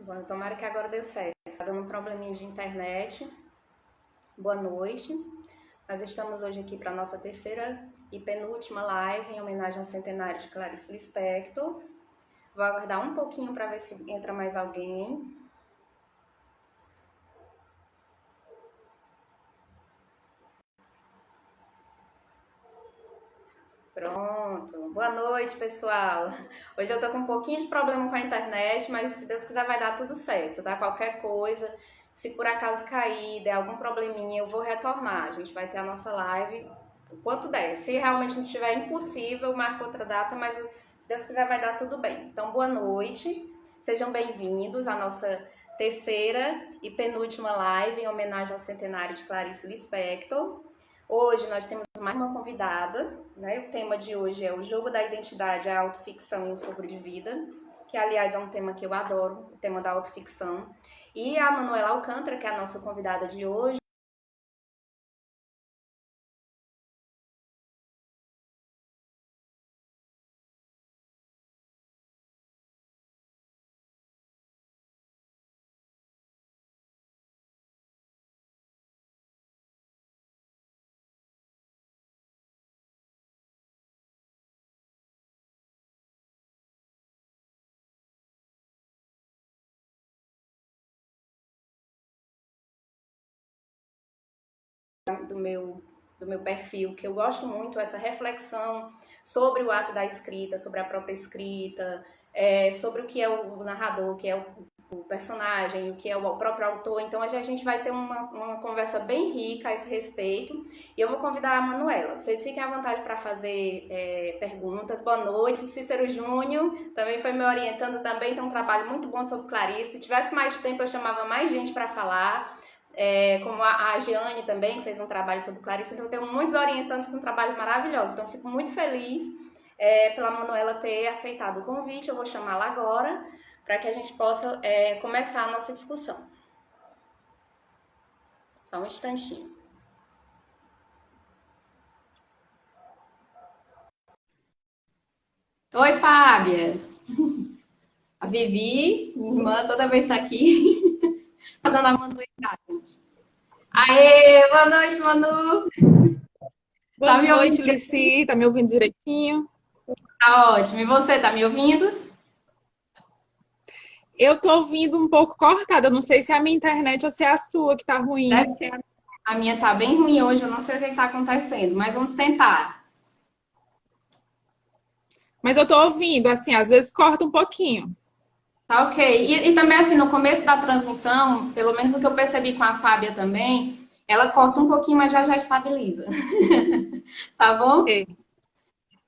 Bom, tomara que agora dê certo. Está dando um probleminha de internet. Boa noite. Nós estamos hoje aqui para a nossa terceira e penúltima live em homenagem ao centenário de Clarice Lispector. Vou aguardar um pouquinho para ver se entra mais alguém. Pronto. Boa noite, pessoal. Hoje eu tô com um pouquinho de problema com a internet, mas se Deus quiser vai dar tudo certo, tá? Qualquer coisa, se por acaso cair, der algum probleminha, eu vou retornar. A gente vai ter a nossa live o quanto der. Se realmente não estiver impossível, eu marco outra data, mas se Deus quiser vai dar tudo bem. Então, boa noite. Sejam bem-vindos à nossa terceira e penúltima live em homenagem ao centenário de Clarice Lispector. Hoje nós temos mais uma convidada, né? O tema de hoje é o jogo da identidade, a autoficção e o sopro de vida, que aliás é um tema que eu adoro, o tema da autoficção. E a Manuela Alcântara, que é a nossa convidada de hoje. Do meu perfil, que eu gosto muito, essa reflexão sobre o ato da escrita, sobre a própria escrita, sobre o que é o narrador, o que é o personagem, o que é o próprio autor. Então, hoje a gente vai ter uma conversa bem rica a esse respeito. E eu vou convidar a Manuela. Vocês fiquem à vontade para fazer perguntas. Boa noite. Cícero Júnior também foi me orientando, também tem um trabalho muito bom sobre Clarice. Se tivesse mais tempo, eu chamava mais gente para falar. Como a Giane também, que fez um trabalho sobre Clarice. Então, eu tenho muitos orientantes com trabalhos maravilhosos. Então, fico muito feliz pela Manuela ter aceitado o convite. Eu vou chamá-la agora para que a gente possa começar a nossa discussão. Só um instantinho. Oi, Fábia. A Vivi, minha irmã, toda vez está aqui. Tá dando a Manu entrar, gente. Aê, boa noite, Manu. Boa noite, Lici. Tá me ouvindo direitinho? Tá ótimo. E você, tá me ouvindo? Eu tô ouvindo um pouco cortada. Não sei se é a minha internet ou se é a sua que tá ruim. A minha tá bem ruim hoje, eu não sei o que tá acontecendo, mas vamos tentar. Mas eu tô ouvindo, assim, às vezes corta um pouquinho. Tá ok. E também, assim, no começo da transmissão, pelo menos o que eu percebi com a Fábia também, ela corta um pouquinho, mas já estabiliza. Tá bom? É, tá.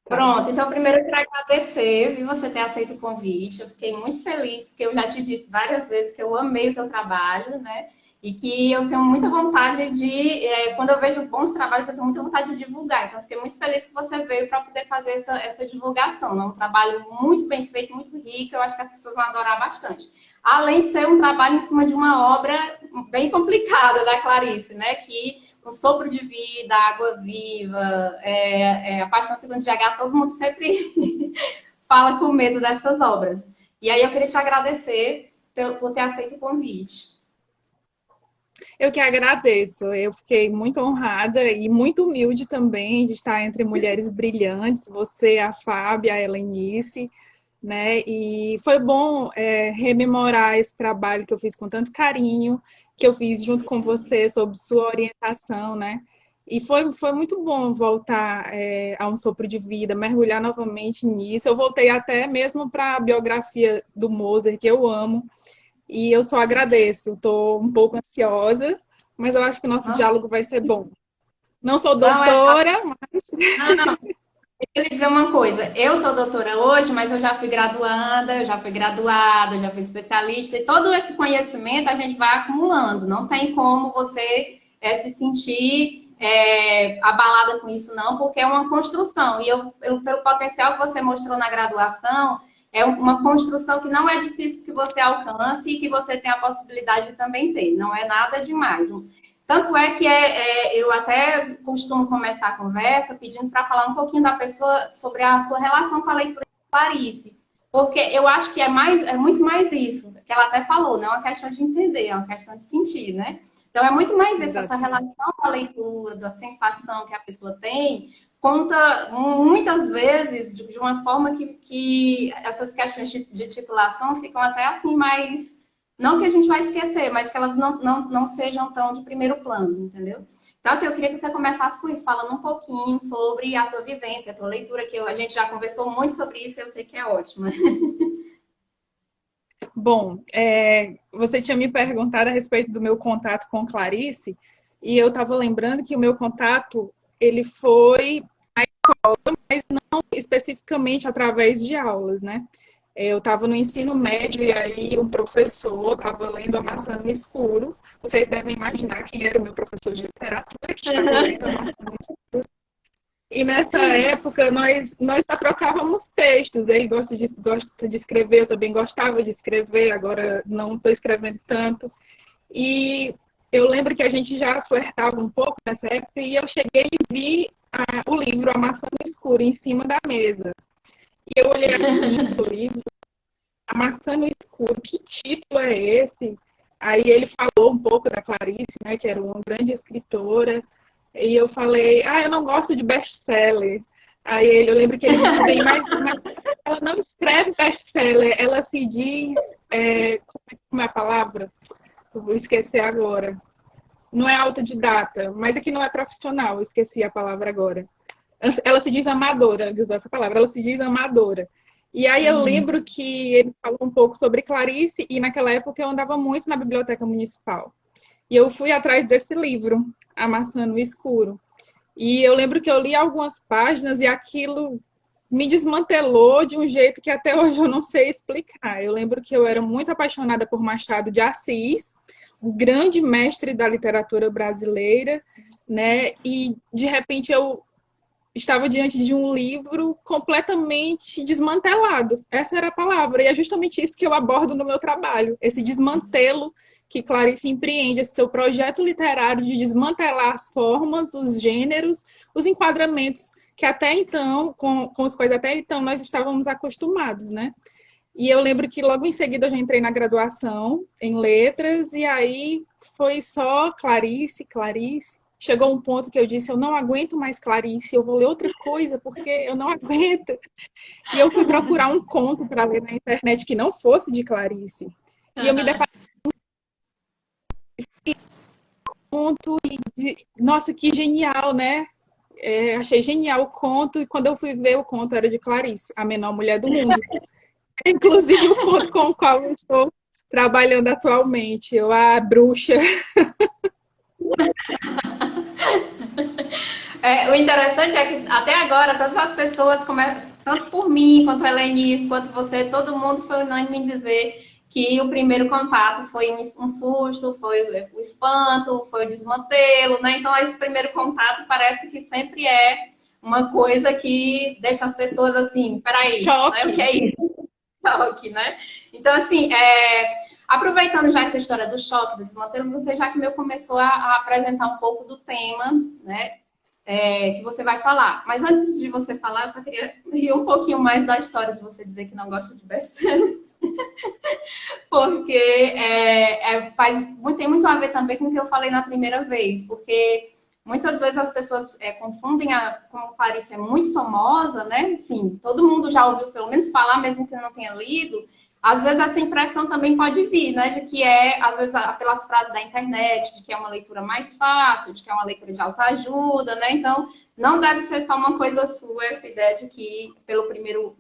Pronto, então primeiro eu quero agradecer, viu, você ter aceito o convite. Eu fiquei muito feliz, porque eu já te disse várias vezes que eu amei o teu trabalho, né? E que eu tenho muita vontade quando eu vejo bons trabalhos, eu tenho muita vontade de divulgar. Então, eu fiquei muito feliz que você veio para poder fazer essa divulgação. É um trabalho muito bem feito, muito rico, eu acho que as pessoas vão adorar bastante. Além de ser um trabalho em cima de uma obra bem complicada da Clarice, né? Que um sopro de vida, água viva, a paixão segundo de H, todo mundo sempre fala com medo dessas obras. E aí eu queria te agradecer por ter aceito o convite. Eu que agradeço. Eu fiquei muito honrada e muito humilde também de estar entre mulheres brilhantes. Você, a Fábia, a Helenice, né? E foi bom rememorar esse trabalho que eu fiz com tanto carinho, que eu fiz junto com você, sob sua orientação, né? E foi muito bom voltar a um sopro de vida, mergulhar novamente nisso. Eu voltei até mesmo para a biografia do Moser, que eu amo, e eu só agradeço. Estou um pouco ansiosa, mas eu acho que o nosso Nossa, diálogo vai ser bom. Não sou não, doutora, mas não. Deixa eu lhe dizer uma coisa. Eu sou doutora hoje, mas eu já fui graduada, eu já fui especialista, e todo esse conhecimento a gente vai acumulando. Não tem como você se sentir abalada com isso, não, porque é uma construção. E pelo potencial que você mostrou na graduação, é uma construção que não é difícil que você alcance e que você tem a possibilidade de também ter. Não é nada demais. Tanto é que eu até costumo começar a conversa pedindo para falar um pouquinho da pessoa sobre a sua relação com a leitura de Clarice. Porque eu acho que é muito mais isso. que ela até falou, não é uma questão de entender, é uma questão de sentir, né? Então, é muito mais isso, essa Exatamente. relação da leitura, da sensação que a pessoa tem, conta muitas vezes de uma forma que essas questões de titulação ficam até assim mais. Não que a gente vai esquecer, mas que elas não sejam tão de primeiro plano, entendeu? Então, assim, eu queria que você começasse com isso, falando um pouquinho sobre a tua vivência, a tua leitura, que a gente já conversou muito sobre isso e eu sei que é ótima. Bom, você tinha me perguntado a respeito do meu contato com Clarice, e eu estava lembrando que o meu contato, ele foi não especificamente através de aulas, né? Eu estava no ensino médio e aí um professor estava lendo A Maçã no Escuro. Vocês devem imaginar quem era o meu professor de literatura que estava lendo A Maçã no Escuro. E nessa época nós só trocávamos textos. Ele gosta de escrever, eu também gostava de escrever, agora não estou escrevendo tanto. E eu lembro que a gente já flertava um pouco nessa época e eu cheguei e vi o livro A Maçã no Escuro em cima da mesa. E eu olhei assim pro livro, A Maçã no Escuro, que título é esse? Aí ele falou um pouco da Clarice, né, que era uma grande escritora, e eu falei, eu não gosto de best-seller. Aí eu lembro que ele disse bem, mas ela não escreve best-seller, ela se diz, como é a palavra? Eu vou esquecer agora. Não é autodidata, mas aqui não é profissional, eu esqueci a palavra agora. Ela se diz amadora, usou essa palavra, ela se diz amadora. E aí eu lembro que ele falou um pouco sobre Clarice, e naquela época eu andava muito na biblioteca municipal. E eu fui atrás desse livro, A Maçã no Escuro. E eu lembro que eu li algumas páginas e aquilo me desmantelou de um jeito que até hoje eu não sei explicar. Eu lembro que eu era muito apaixonada por Machado de Assis, o grande mestre da literatura brasileira, né? E de repente eu estava diante de um livro completamente desmantelado. Essa era a palavra. E é justamente isso que eu abordo no meu trabalho, esse desmantelo que Clarice empreende, esse seu projeto literário de desmantelar as formas, os gêneros, os enquadramentos que até então, com os quais até então nós estávamos acostumados, né? E eu lembro que logo em seguida eu já entrei na graduação em letras, e aí foi só Clarice, Clarice. Chegou um ponto que eu disse, eu não aguento mais Clarice, eu vou ler outra coisa, porque eu não aguento. E eu fui procurar um conto para ler na internet que não fosse de Clarice. E eu me deparei com um conto e, nossa, que genial, né? Achei genial o conto, e quando eu fui ver, o conto era de Clarice, a menor mulher do mundo. Inclusive o conto com o qual eu estou trabalhando atualmente, a bruxa. O interessante é que até agora todas as pessoas, tanto por mim, quanto a Helenice, quanto você, todo mundo foi unânime em dizer que o primeiro contato foi um susto, foi o espanto, foi o desmantelo, né? Então esse primeiro contato parece que sempre é uma coisa que deixa as pessoas assim, peraí, né? O que é isso? Choque, né? Então, assim, aproveitando já essa história do choque, do desmantelo, você já que meu começou a apresentar um pouco do tema, né? Que você vai falar. Mas antes de você falar, eu só queria rir um pouquinho mais da história de você dizer que não gosta de best-seller. Porque tem muito a ver também com o que eu falei na primeira vez. Porque muitas vezes as pessoas confundem como Clarice é muito famosa, né? Sim, todo mundo já ouviu pelo menos falar, mesmo que não tenha lido. Às vezes essa impressão também pode vir, né? De que às vezes, pelas frases da internet, de que é uma leitura mais fácil, de que é uma leitura de autoajuda, né? Então, não deve ser só uma coisa sua, essa ideia de que,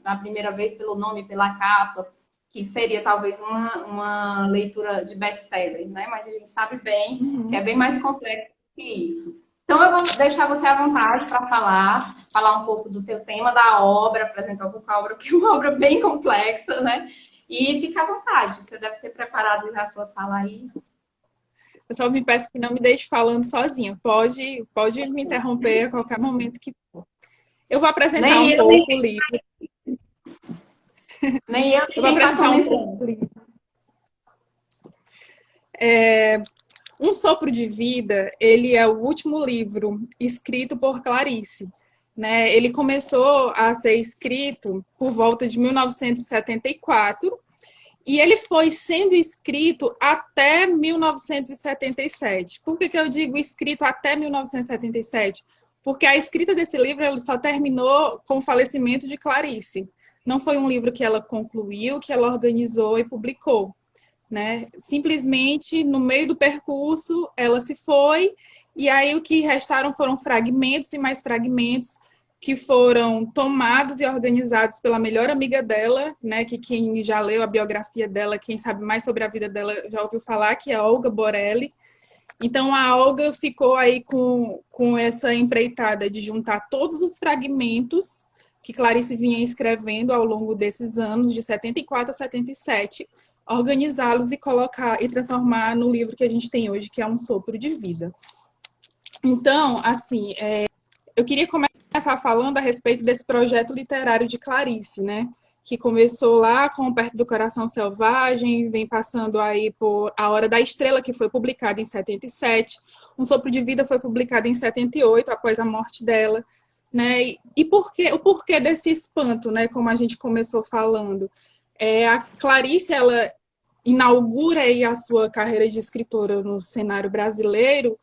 na primeira vez, pelo nome, pela capa, que seria talvez uma leitura de best-seller, né? Mas a gente sabe bem que é bem mais complexo que isso. Então, eu vou deixar você à vontade para falar um pouco do teu tema, da obra, apresentar um pouco a obra, que é uma obra bem complexa, né? E fica à vontade, você deve ter preparado já a sua fala aí. Eu só me peço que não me deixe falando sozinha. Pode me interromper a qualquer momento que for. Eu vou apresentar um pouco o livro. Nem eu, eu vou apresentar um pouco o livro. Um Sopro de Vida, ele é o último livro escrito por Clarice. Né? Ele começou a ser escrito por volta de 1974 E ele foi sendo escrito até 1977. Por que que eu digo escrito até 1977? Porque a escrita desse livro ele só terminou com o falecimento de Clarice. Não foi um livro que ela concluiu, que ela organizou e publicou, né? Simplesmente, no meio do percurso, ela se foi, e aí o que restaram foram fragmentos e mais fragmentos que foram tomados e organizados pela melhor amiga dela, né? Que quem já leu a biografia dela, quem sabe mais sobre a vida dela, já ouviu falar, que é a Olga Borelli. Então, a Olga ficou aí com essa empreitada de juntar todos os fragmentos que Clarice vinha escrevendo ao longo desses anos, de 74 a 77, organizá-los e colocar e transformar no livro que a gente tem hoje, que é Um Sopro de Vida. Então, assim, eu queria começar falando a respeito desse projeto literário de Clarice, né? Que começou lá com Perto do Coração Selvagem, vem passando aí por A Hora da Estrela, que foi publicada em 77. Um Sopro de Vida foi publicado em 78, após a morte dela. Né? E o porquê desse espanto, né? Como a gente começou falando. A Clarice, ela inaugura aí a sua carreira de escritora no cenário brasileiro,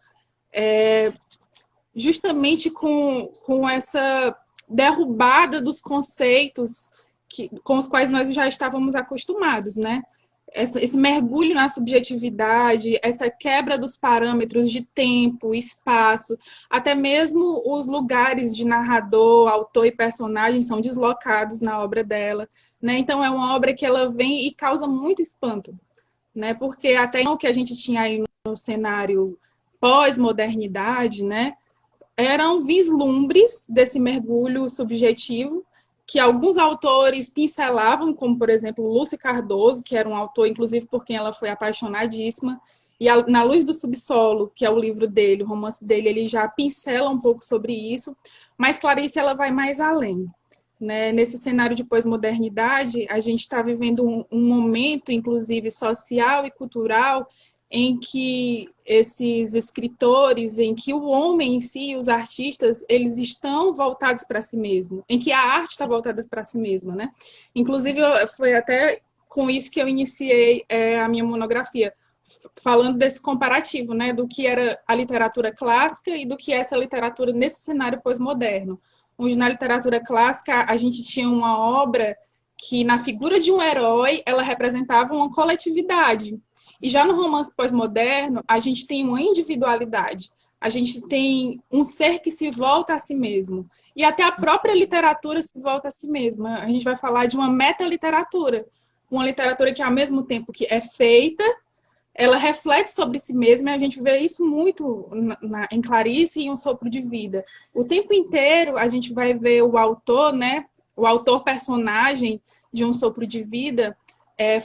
justamente com essa derrubada dos conceitos com os quais nós já estávamos acostumados, né? Esse mergulho na subjetividade, essa quebra dos parâmetros de tempo, espaço, até mesmo os lugares de narrador, autor e personagem são deslocados na obra dela, né? Então é uma obra que ela vem e causa muito espanto, né? Porque até o que a gente tinha aí no cenário pós-modernidade, né? Eram vislumbres desse mergulho subjetivo que alguns autores pincelavam, como, por exemplo, Lúcio Cardoso, que era um autor, inclusive, por quem ela foi apaixonadíssima, e Na Luz do Subsolo, que é o livro dele, o romance dele, ele já pincela um pouco sobre isso, mas Clarice, ela vai mais além. Né? Nesse cenário de pós-modernidade, a gente está vivendo um momento, inclusive, social e cultural, em que esses escritores, em que o homem em si, os artistas, eles estão voltados para si mesmo, em que a arte está voltada para si mesma, né? Inclusive, foi até com isso que eu iniciei a minha monografia, falando desse comparativo, né, do que era a literatura clássica e do que é essa literatura nesse cenário pós-moderno, onde na literatura clássica a gente tinha uma obra que, na figura de um herói, ela representava uma coletividade. E já no romance pós-moderno, a gente tem uma individualidade, a gente tem um ser que se volta a si mesmo. E até a própria literatura se volta a si mesma. A gente vai falar de uma metaliteratura, uma literatura que, ao mesmo tempo que é feita, ela reflete sobre si mesma, e a gente vê isso muito em Clarice e em Um Sopro de Vida. O tempo inteiro a gente vai ver o autor, né, o autor-personagem de Um Sopro de Vida,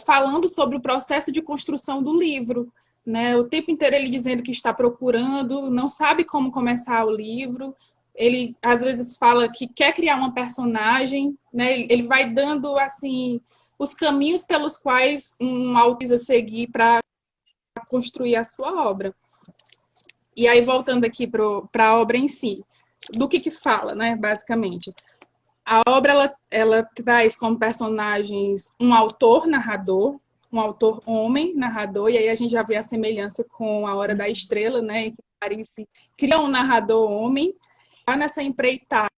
falando sobre o processo de construção do livro, né? O tempo inteiro ele dizendo que está procurando, não sabe como começar o livro, ele às vezes fala que quer criar uma personagem, né? Ele vai dando assim os caminhos pelos quais um autor precisa seguir para construir a sua obra. E aí, voltando aqui para a obra em si, do que fala, né, basicamente? A obra ela traz como personagens um autor narrador, um autor homem narrador, e aí a gente já vê a semelhança com A Hora da Estrela, né, em que Clarice cria um narrador homem, tá nessa empreitada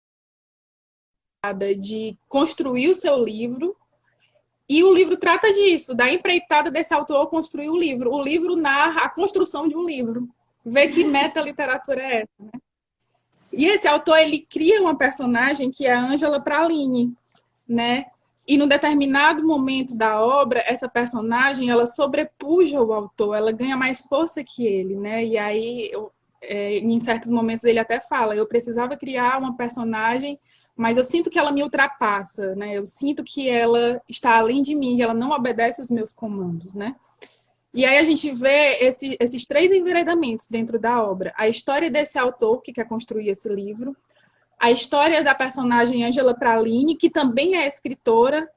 de construir o seu livro, e o livro trata disso, da empreitada desse autor construir o livro. O livro narra a construção de um livro. Vê que meta-literatura é essa, né? E esse autor, ele cria uma personagem que é a Ângela Praline, né? E num determinado momento da obra, essa personagem, ela sobrepuja o autor, ela ganha mais força que ele, né? E aí, em certos momentos, ele até fala, eu precisava criar uma personagem, mas eu sinto que ela me ultrapassa, né? Eu sinto que ela está além de mim, ela não obedece aos meus comandos, né? E aí a gente vê esses três enveredamentos dentro da obra. A história desse autor que quer construir esse livro, a história da personagem Ângela Praline, que também é escritora,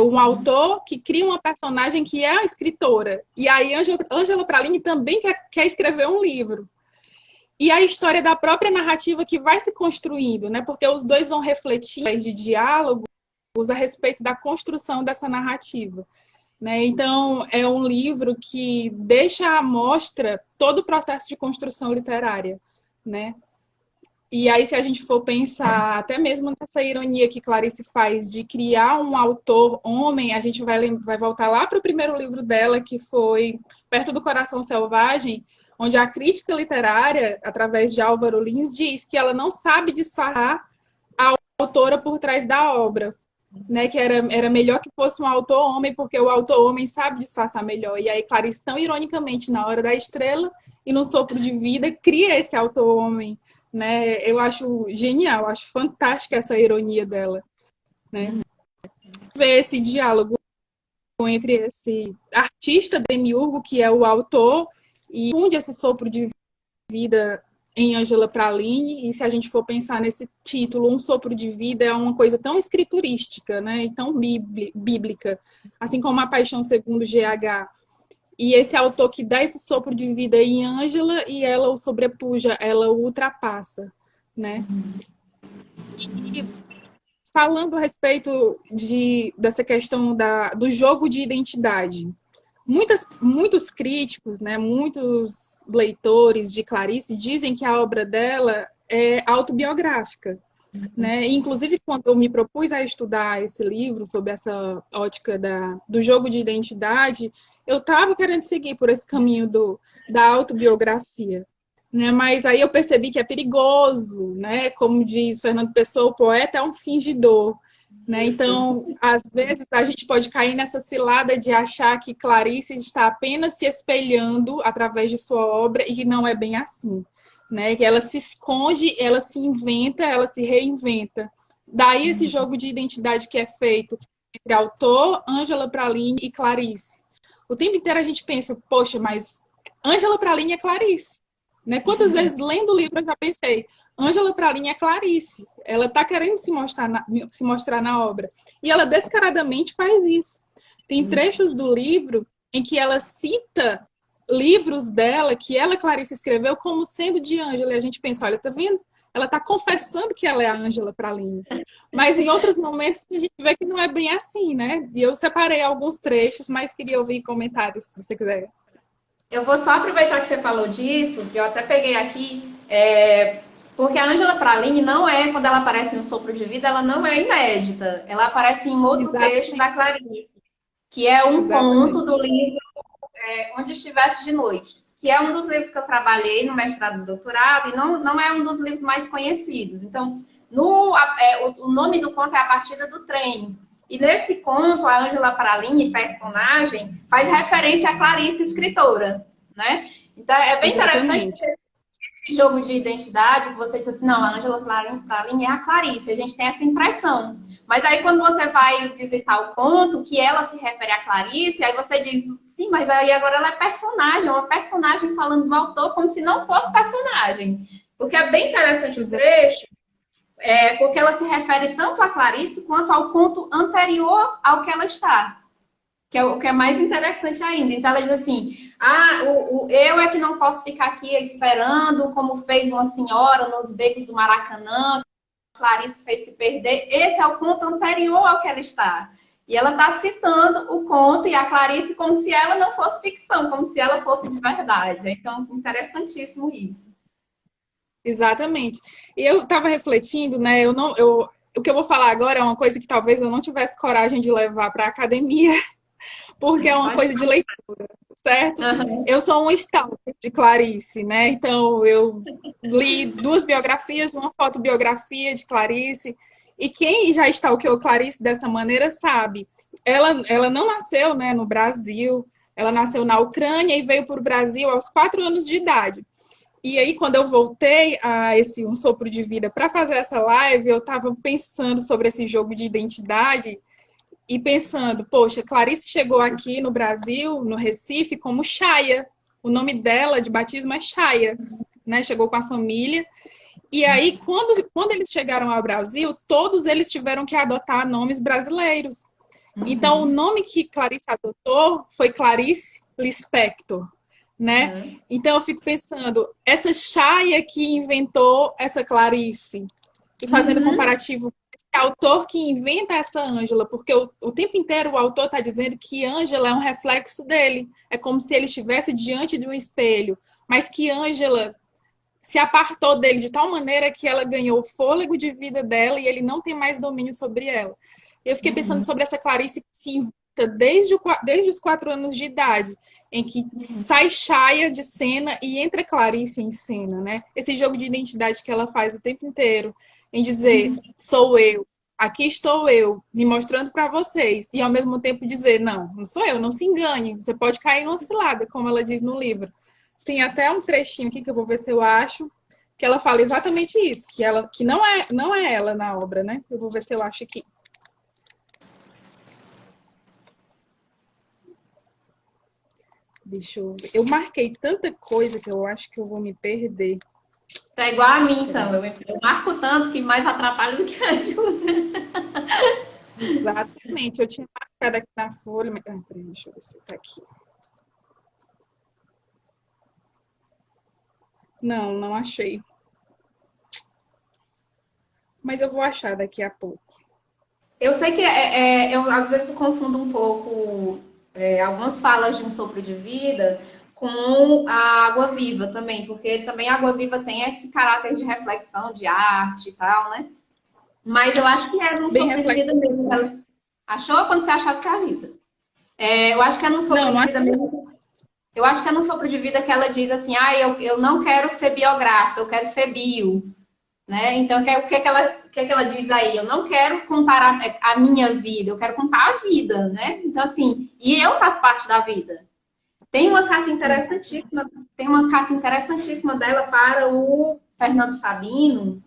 um autor que cria uma personagem que é a escritora. E aí Ângela Praline também quer escrever um livro. E a história da própria narrativa que vai se construindo, né? Porque os dois vão refletir de diálogos a respeito da construção dessa narrativa. né? Então, é um livro que deixa à mostra todo o processo de construção literária, né? E aí, se a gente for pensar até mesmo nessa ironia que Clarice faz de criar um autor homem, a gente vai voltar lá para o primeiro livro dela, que foi Perto do Coração Selvagem, onde a crítica literária, através de Álvaro Lins, diz que ela não sabe disfarçar a autora por trás da obra, né? Que era melhor que fosse um autor homem, porque o autor homem sabe disfarçar melhor. E aí, Clarice, tão ironicamente, na Hora da Estrela e no Sopro de Vida, cria esse autor homem, né? Eu acho genial, acho fantástica essa ironia dela, né? Ver esse diálogo entre esse artista demiurgo, que é o autor, e onde esse sopro de vida em Ângela Praline, e se a gente for pensar nesse título, Um Sopro de Vida é uma coisa tão escriturística, né? E tão bíblica, assim como A Paixão segundo GH. E esse autor que dá esse sopro de vida em Ângela e ela o sobrepuja, ela o ultrapassa, né? E falando a respeito dessa questão do jogo de identidade, muitos críticos, né, muitos leitores de Clarice dizem que a obra dela é autobiográfica, né? Inclusive, quando eu me propus a estudar esse livro sobre essa ótica do jogo de identidade, eu estava querendo seguir por esse caminho da autobiografia, né? Mas aí eu percebi que é perigoso, né? Como diz Fernando Pessoa, o poeta é um fingidor, né? Então, às vezes, a gente pode cair nessa cilada de achar que Clarice está apenas se espelhando através de sua obra e que não é bem assim, né? Que ela se esconde, ela se inventa, ela se reinventa. Daí esse jogo de identidade que é feito entre autor, Ângela Praline e Clarice. O tempo inteiro a gente pensa, poxa, mas Ângela Praline é Clarice, né? Quantas vezes lendo o livro eu já pensei, Ângela Praline é Clarice, ela está querendo se mostrar na obra. E ela descaradamente faz isso. Tem trechos do livro em que ela cita livros dela que ela, Clarice, escreveu como sendo de Ângela. E a gente pensa, olha, tá vendo? Ela está confessando que ela é a Ângela Praline. Mas em outros momentos a gente vê que não é bem assim, né? E eu separei alguns trechos, mas queria ouvir comentários, se você quiser. Eu vou só aproveitar que você falou disso, que eu até peguei aqui, porque a Ângela Praline não é, quando ela aparece no Sopro de Vida, ela não é inédita. Ela aparece em outro Exatamente. texto da Clarice, que é um Exatamente. conto do livro Onde Estiveste de Noite, que é um dos livros que eu trabalhei no mestrado e doutorado, e não é um dos livros mais conhecidos. Então, o nome do conto é A Partida do Trem. E nesse conto, a Ângela Praline, personagem, faz referência à Clarice, escritora, né? Então, é bem interessante esse jogo de identidade, que você diz assim, não, a Ângela Praline é a Clarice, a gente tem essa impressão. Mas aí, quando você vai visitar o conto, que ela se refere a Clarice, aí você diz, sim, mas aí agora ela é personagem, uma personagem falando do autor como se não fosse personagem. Porque é bem interessante o trecho, porque ela se refere tanto a Clarice quanto ao conto anterior ao que ela está. Que é o que é mais interessante ainda. Então ela diz assim, eu é que não posso ficar aqui esperando, como fez uma senhora nos becos do Maracanã, Clarice fez se perder. Esse é o conto anterior ao que ela está. E ela está citando o conto e a Clarice como se ela não fosse ficção, como se ela fosse de verdade. Então, interessantíssimo isso. Exatamente. E eu estava refletindo, né? O que eu vou falar agora é uma coisa que talvez eu não tivesse coragem de levar para a academia, porque é uma coisa de leitura, certo? Uhum. Eu sou um stalker de Clarice, né? Então eu li 2 biografias, uma fotobiografia de Clarice, e quem já stalkeou Clarice dessa maneira sabe. Ela não nasceu, né, no Brasil, ela nasceu na Ucrânia e veio para o Brasil aos 4 anos de idade. E aí, quando eu voltei a esse Um Sopro de Vida para fazer essa live, eu estava pensando sobre esse jogo de identidade e pensando, poxa, Clarice chegou aqui no Brasil, no Recife, como Chaya. O nome dela de batismo é Chaya, né? Chegou com a família. E aí, quando eles chegaram ao Brasil, todos eles tiveram que adotar nomes brasileiros. Então, o nome que Clarice adotou foi Clarice Lispector, né? Então eu fico pensando, essa Chaya que inventou essa Clarice, e fazendo comparativo com autor que inventa essa Ângela, porque o tempo inteiro o autor está dizendo que Ângela é um reflexo dele. É como se ele estivesse diante de um espelho, mas que Ângela se apartou dele de tal maneira que ela ganhou o fôlego de vida dela e ele não tem mais domínio sobre ela. Eu fiquei pensando Uhum. sobre essa Clarice que se inventa desde os 4 anos de idade, em que sai Shaya de cena e entra Clarice em cena, né? Esse jogo de identidade que ela faz o tempo inteiro, em dizer, sou eu, aqui estou eu, me mostrando para vocês, e ao mesmo tempo dizer, não, não sou eu, não se engane, você pode cair numa cilada, como ela diz no livro. Tem até um trechinho aqui que eu vou ver se eu acho, que ela fala exatamente isso, que não é ela na obra, né? Eu vou ver se eu acho aqui. Deixa eu ver. Eu marquei tanta coisa que eu acho que eu vou me perder. Tá igual a mim, então. Eu marco tanto que mais atrapalha do que ajuda. Exatamente. Eu tinha marcado aqui na folha. Mas... peraí, deixa eu ver se tá aqui. Não, não achei. Mas eu vou achar daqui a pouco. Eu sei que eu às vezes confundo um pouco algumas falas de Um Sopro de Vida com a Água Viva também, porque também a Água Viva tem esse caráter de reflexão, de arte e tal, né? Mas eu acho que é num Bem sopro de vida reflexivo. mesmo. Achou? Quando você achar, você avisa. Eu acho que é num Não, sopro não de vida achei. mesmo. Eu acho que é num sopro de vida que ela diz assim, eu não quero ser biográfica, eu quero ser bio. Né? Então, o que ela diz aí? Eu não quero contar a minha vida, eu quero contar a vida, né? Então, assim, e eu faço parte da vida. Tem uma carta interessantíssima, tem uma carta interessantíssima dela para o Fernando Sabino,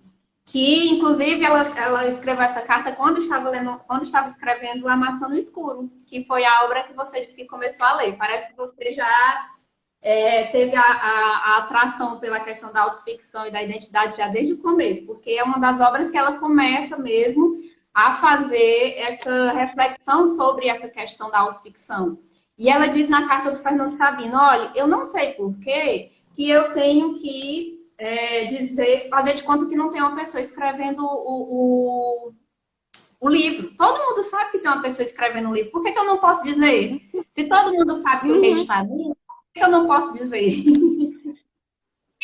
que inclusive ela escreveu essa carta quando estava escrevendo A Maçã no Escuro, que foi a obra que você disse que começou a ler. Parece que você já teve a atração pela questão da autoficção e da identidade já desde o começo, porque é uma das obras que ela começa mesmo a fazer essa reflexão sobre essa questão da autoficção. E ela diz na carta do Fernando Sabino, olha, eu não sei por que eu tenho que fazer de conta que não tem uma pessoa escrevendo o livro. Todo mundo sabe que tem uma pessoa escrevendo um livro. Por que eu não posso dizer? Se todo mundo sabe que o rei está ali, por que eu não posso dizer?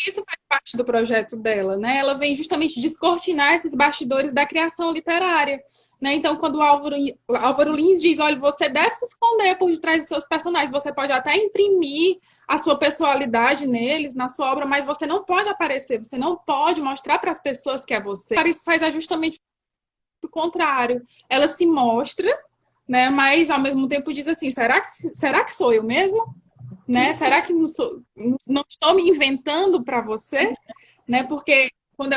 Isso faz parte do projeto dela, né? Ela vem justamente descortinar esses bastidores da criação literária. Né? Então, quando o Álvaro Lins diz, olha, você deve se esconder por detrás dos seus personagens, você pode até imprimir a sua personalidade neles, na sua obra, mas você não pode aparecer, você não pode mostrar para as pessoas que é você. Isso faz justamente o contrário. Ela se mostra, né? Mas ao mesmo tempo diz assim, será que sou eu mesmo? Né? Será que não estou me inventando para você? Né? Porque quando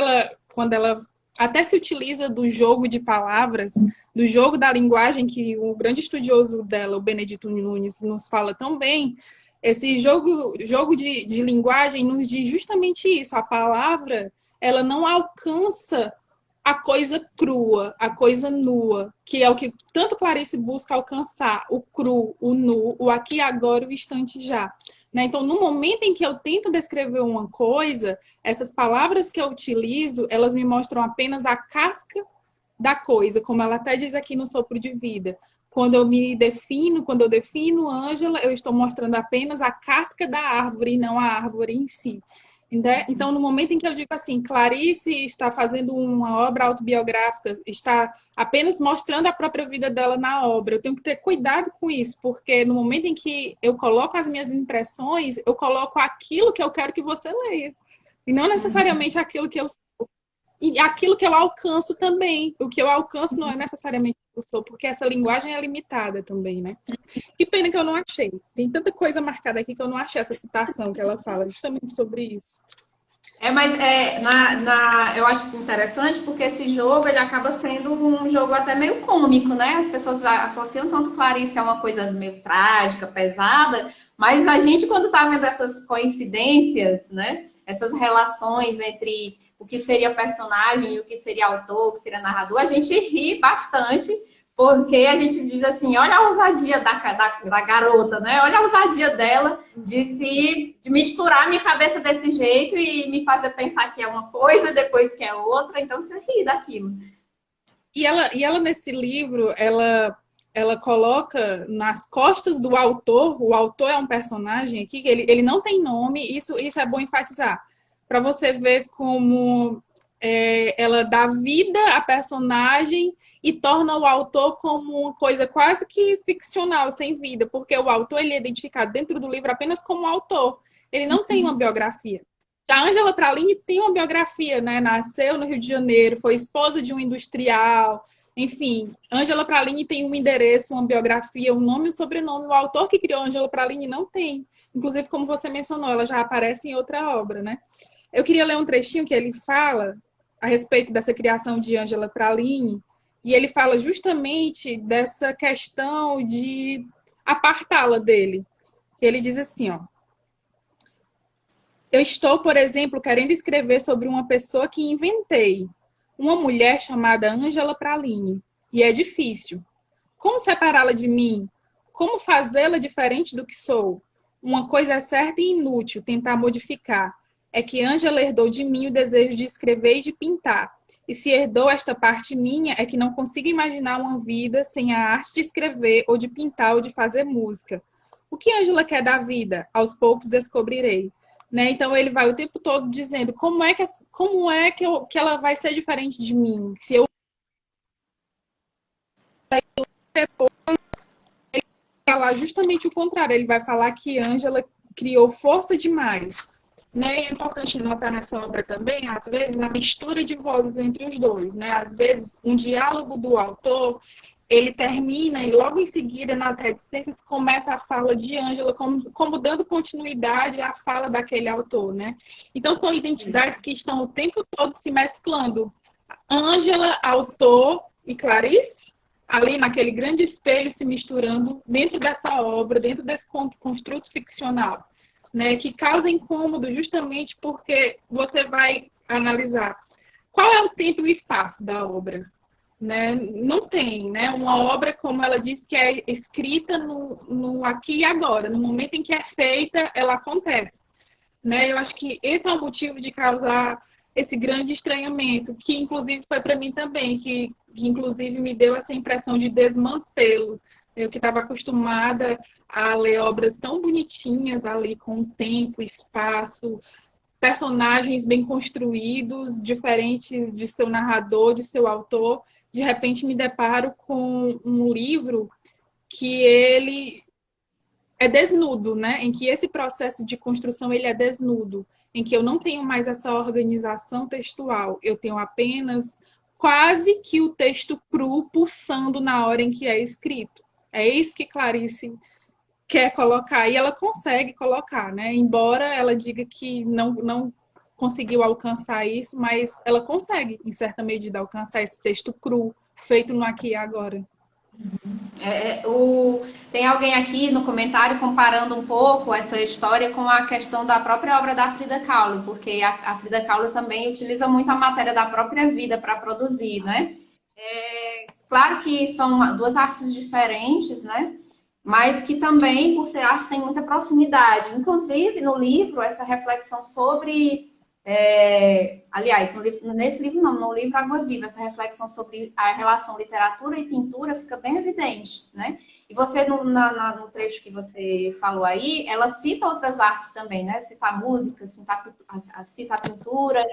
ela até se utiliza do jogo de palavras, do jogo da linguagem, que o grande estudioso dela, o Benedito Nunes, nos fala tão bem, esse jogo de linguagem nos diz justamente isso. A palavra, ela não alcança a coisa crua, a coisa nua, que é o que tanto Clarice busca alcançar, o cru, o nu, o aqui, agora, o instante já. Né? Então, no momento em que eu tento descrever uma coisa, essas palavras que eu utilizo, elas me mostram apenas a casca da coisa, como ela até diz aqui no Sopro de Vida. Quando eu defino Ângela, eu estou mostrando apenas a casca da árvore e não a árvore em si. Então, no momento em que eu digo assim, Clarice está fazendo uma obra autobiográfica, está apenas mostrando a própria vida dela na obra, eu tenho que ter cuidado com isso, porque no momento em que eu coloco as minhas impressões, eu coloco aquilo que eu quero que você leia, e não necessariamente aquilo que eu sou. E aquilo que eu alcanço também. O que eu alcanço não é necessariamente o que eu sou, porque essa linguagem é limitada também, né? Que pena que eu não achei. Tem tanta coisa marcada aqui que eu não achei essa citação que ela fala justamente sobre isso. Eu acho interessante porque esse jogo ele acaba sendo um jogo até meio cômico, né? As pessoas associam tanto Clarice a uma coisa meio trágica, pesada, mas a gente, quando tá vendo essas coincidências, né? Essas relações entre o que seria personagem e o que seria autor, o que seria narrador, a gente ri bastante, porque a gente diz assim, olha a ousadia da garota, né? Olha a ousadia dela de misturar minha cabeça desse jeito e me fazer pensar que é uma coisa, depois que é outra, então você ri daquilo. E ela nesse livro, ela coloca nas costas do autor, o autor é um personagem aqui, que ele não tem nome, isso é bom enfatizar, para você ver como ela dá vida à personagem e torna o autor como uma coisa quase que ficcional, sem vida, porque o autor ele é identificado dentro do livro apenas como autor, ele não tem uma biografia. A Ângela Praline tem uma biografia, né? Nasceu no Rio de Janeiro, foi esposa de um industrial, enfim. Ângela Praline tem um endereço, uma biografia, um nome e um sobrenome. O autor que criou Ângela Praline não tem. Inclusive, como você mencionou, ela já aparece em outra obra, né? Eu queria ler um trechinho que ele fala a respeito dessa criação de Ângela Praline, e ele fala justamente dessa questão de apartá-la dele. Ele diz assim, ó: eu estou, por exemplo, querendo escrever sobre uma pessoa que inventei, uma mulher chamada Ângela Praline, e é difícil. Como separá-la de mim? Como fazê-la diferente do que sou? Uma coisa é certa e inútil tentar modificar. É que Ângela herdou de mim o desejo de escrever e de pintar. E se herdou esta parte minha, é que não consigo imaginar uma vida sem a arte de escrever, ou de pintar, ou de fazer música. O que Ângela quer da vida? Aos poucos descobrirei. Né? Então ele vai o tempo todo dizendo que ela vai ser diferente de mim. Se eu falar justamente o contrário, ele vai falar que Ângela criou força demais. Né? E é importante notar nessa obra também, às vezes, a mistura de vozes entre os dois. Né? Às vezes, um diálogo do autor, ele termina e logo em seguida, nas reticências, começa a fala de Ângela, como dando continuidade à fala daquele autor. Né? Então, são identidades que estão o tempo todo se mesclando. Ângela, autor e Clarice, ali naquele grande espelho se misturando dentro dessa obra, dentro desse construto ficcional, né, que causa incômodo justamente porque você vai analisar qual é o tempo e o espaço da obra. Né? Não tem, né? Uma obra, como ela diz, que é escrita no aqui e agora, no momento em que é feita, ela acontece. Né? Eu acho que esse é o motivo de causar esse grande estranhamento, que inclusive foi para mim também, que inclusive me deu essa impressão de desmantelo. Eu que estava acostumada a ler obras tão bonitinhas ali, com tempo, espaço, personagens bem construídos, diferentes de seu narrador, de seu autor, de repente me deparo com um livro que ele é desnudo, né? Em que esse processo de construção ele é desnudo, em que eu não tenho mais essa organização textual, eu tenho apenas quase que o texto cru pulsando na hora em que é escrito. É isso que Clarice quer colocar e ela consegue colocar, né? Embora ela diga que não conseguiu alcançar isso, mas ela consegue, em certa medida, alcançar esse texto cru, feito no aqui e agora. Tem alguém aqui no comentário comparando um pouco essa história com a questão da própria obra da Frida Kahlo, porque a Frida Kahlo também utiliza muito a matéria da própria vida para produzir, né? Claro que são duas artes diferentes, né? Mas que também, por ser arte, tem muita proximidade. Inclusive, no livro, essa reflexão sobre... aliás, nesse livro não, no livro Água Viva, essa reflexão sobre a relação literatura e pintura fica bem evidente, né? E você, no trecho que você falou aí, ela cita outras artes também, né? Cita a música, cita a pintura.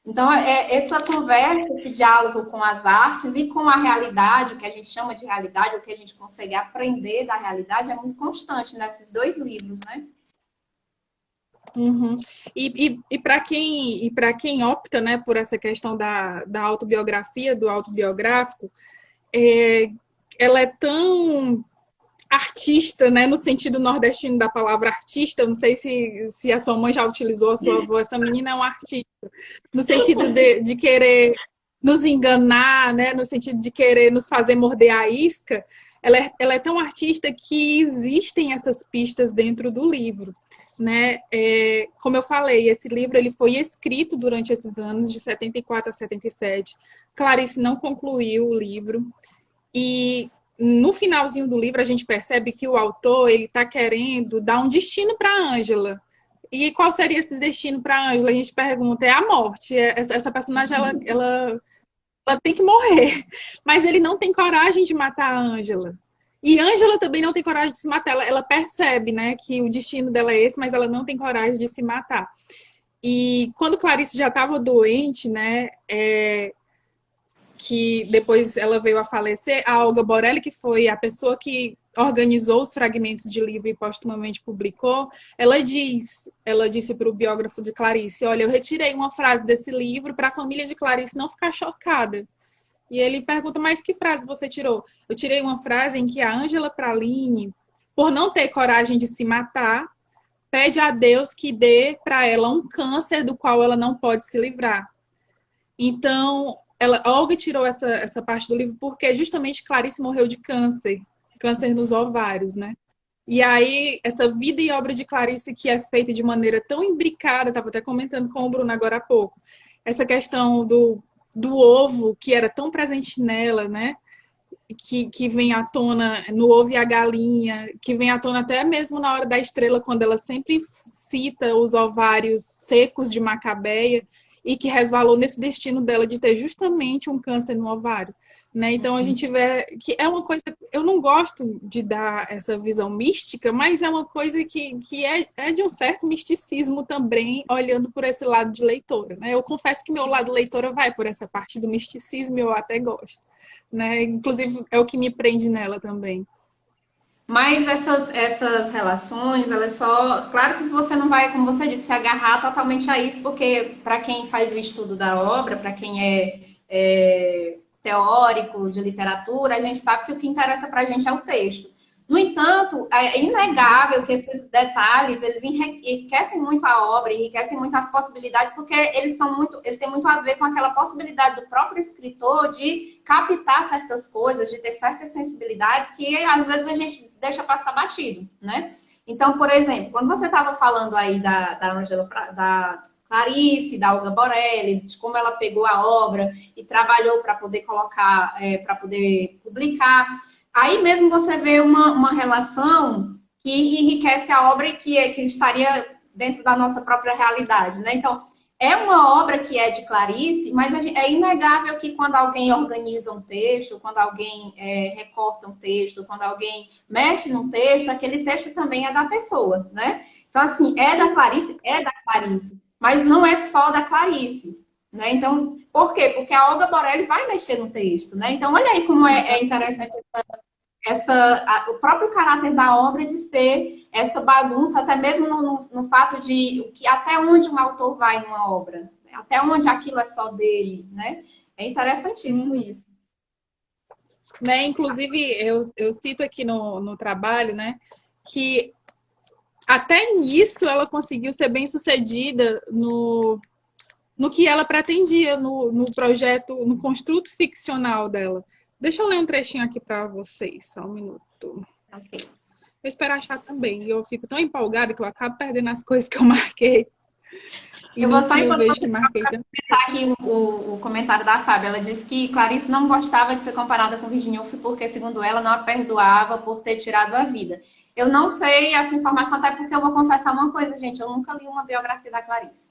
Então, essa conversa, esse diálogo com as artes e com a realidade, o que a gente chama de realidade, o que a gente consegue aprender da realidade, é muito constante nesses dois livros, né? Uhum. E para quem opta, né, por essa questão da autobiografia, do autobiográfico, ela é tão artista, né, no sentido nordestino da palavra artista. Eu não sei se a sua mãe já utilizou, a sua avó. Essa menina é um artista, no sentido de querer nos enganar, né, no sentido de querer nos fazer morder a isca. Ela é tão artista que existem essas pistas dentro do livro. Né? Como eu falei, esse livro ele foi escrito durante esses anos, de 74 a 77. Clarice não concluiu o livro. E no finalzinho do livro a gente percebe que o autor ele está querendo dar um destino para a Ângela. E qual seria esse destino para a Ângela? A gente pergunta, é a morte. Essa personagem ela tem que morrer. Mas ele não tem coragem de matar a Ângela. E Ângela também não tem coragem de se matar. Ela percebe, né, que o destino dela é esse, mas ela não tem coragem de se matar. E quando Clarice já estava doente, né, que depois ela veio a falecer, a Olga Borelli, que foi a pessoa que organizou os fragmentos de livro e postumamente publicou, ela disse para o biógrafo de Clarice, olha, eu retirei uma frase desse livro para a família de Clarice não ficar chocada. E ele pergunta, mas que frase você tirou? Eu tirei uma frase em que a Ângela Praline, por não ter coragem de se matar, pede a Deus que dê para ela um câncer do qual ela não pode se livrar. Então, a Olga tirou essa parte do livro porque justamente Clarice morreu de câncer nos ovários, né? E aí, essa vida e obra de Clarice que é feita de maneira tão imbricada, estava até comentando com o Bruno agora há pouco, essa questão do ovo, que era tão presente nela, né? Que vem à tona no ovo e a galinha, que vem à tona até mesmo na hora da estrela, quando ela sempre cita os ovários secos de Macabeia, e que resvalou nesse destino dela de ter justamente um câncer no ovário. Né? Então a gente vê que é uma coisa. Eu não gosto de dar essa visão mística, mas é uma coisa que é de um certo misticismo também, olhando por esse lado de leitora. Né? Eu confesso que meu lado leitora vai por essa parte do misticismo e eu até gosto. Né? Inclusive, é o que me prende nela também. Mas essas relações, elas só. Claro que você não vai, como você disse, se agarrar totalmente a isso, porque para quem faz o estudo da obra, para quem é teórico de literatura, a gente sabe que o que interessa para a gente é o texto. No entanto, é inegável que esses detalhes, eles enriquecem muito a obra, enriquecem muito as possibilidades, porque eles têm muito a ver com aquela possibilidade do próprio escritor de captar certas coisas, de ter certas sensibilidades que às vezes a gente deixa passar batido, né? Então, por exemplo, quando você estava falando aí da Ângela, da Clarice, da Olga Borelli, de como ela pegou a obra e trabalhou para poder colocar, para poder publicar. Aí mesmo você vê uma relação que enriquece a obra e que estaria dentro da nossa própria realidade, né? Então, é uma obra que é de Clarice, mas é inegável que quando alguém organiza um texto, quando alguém recorta um texto, quando alguém mexe num texto, aquele texto também é da pessoa, né? Então, assim, é da Clarice, mas não é só da Clarice, né? Então, por quê? Porque a Olga Borelli vai mexer no texto, né? Então, olha aí como é interessante o próprio caráter da obra de ser essa bagunça, até mesmo no fato de até onde um autor vai numa obra, né? Até onde aquilo é só dele, né? É interessantíssimo isso. Né? Inclusive, eu cito aqui no trabalho, né, que até nisso ela conseguiu ser bem sucedida no que ela pretendia no projeto, no construto ficcional dela. Deixa eu ler um trechinho aqui para vocês, só um minuto. Okay. Eu espero achar também. Eu fico tão empolgada que eu acabo perdendo as coisas que eu marquei. E eu no vou só fim eu vejo que marquei também. Aqui o comentário da Fábia. Ela disse que Clarice não gostava de ser comparada com Virginia Woolf porque, segundo ela, não a perdoava por ter tirado a vida. Eu não sei essa informação, até porque eu vou confessar uma coisa, gente. Eu nunca li uma biografia da Clarice.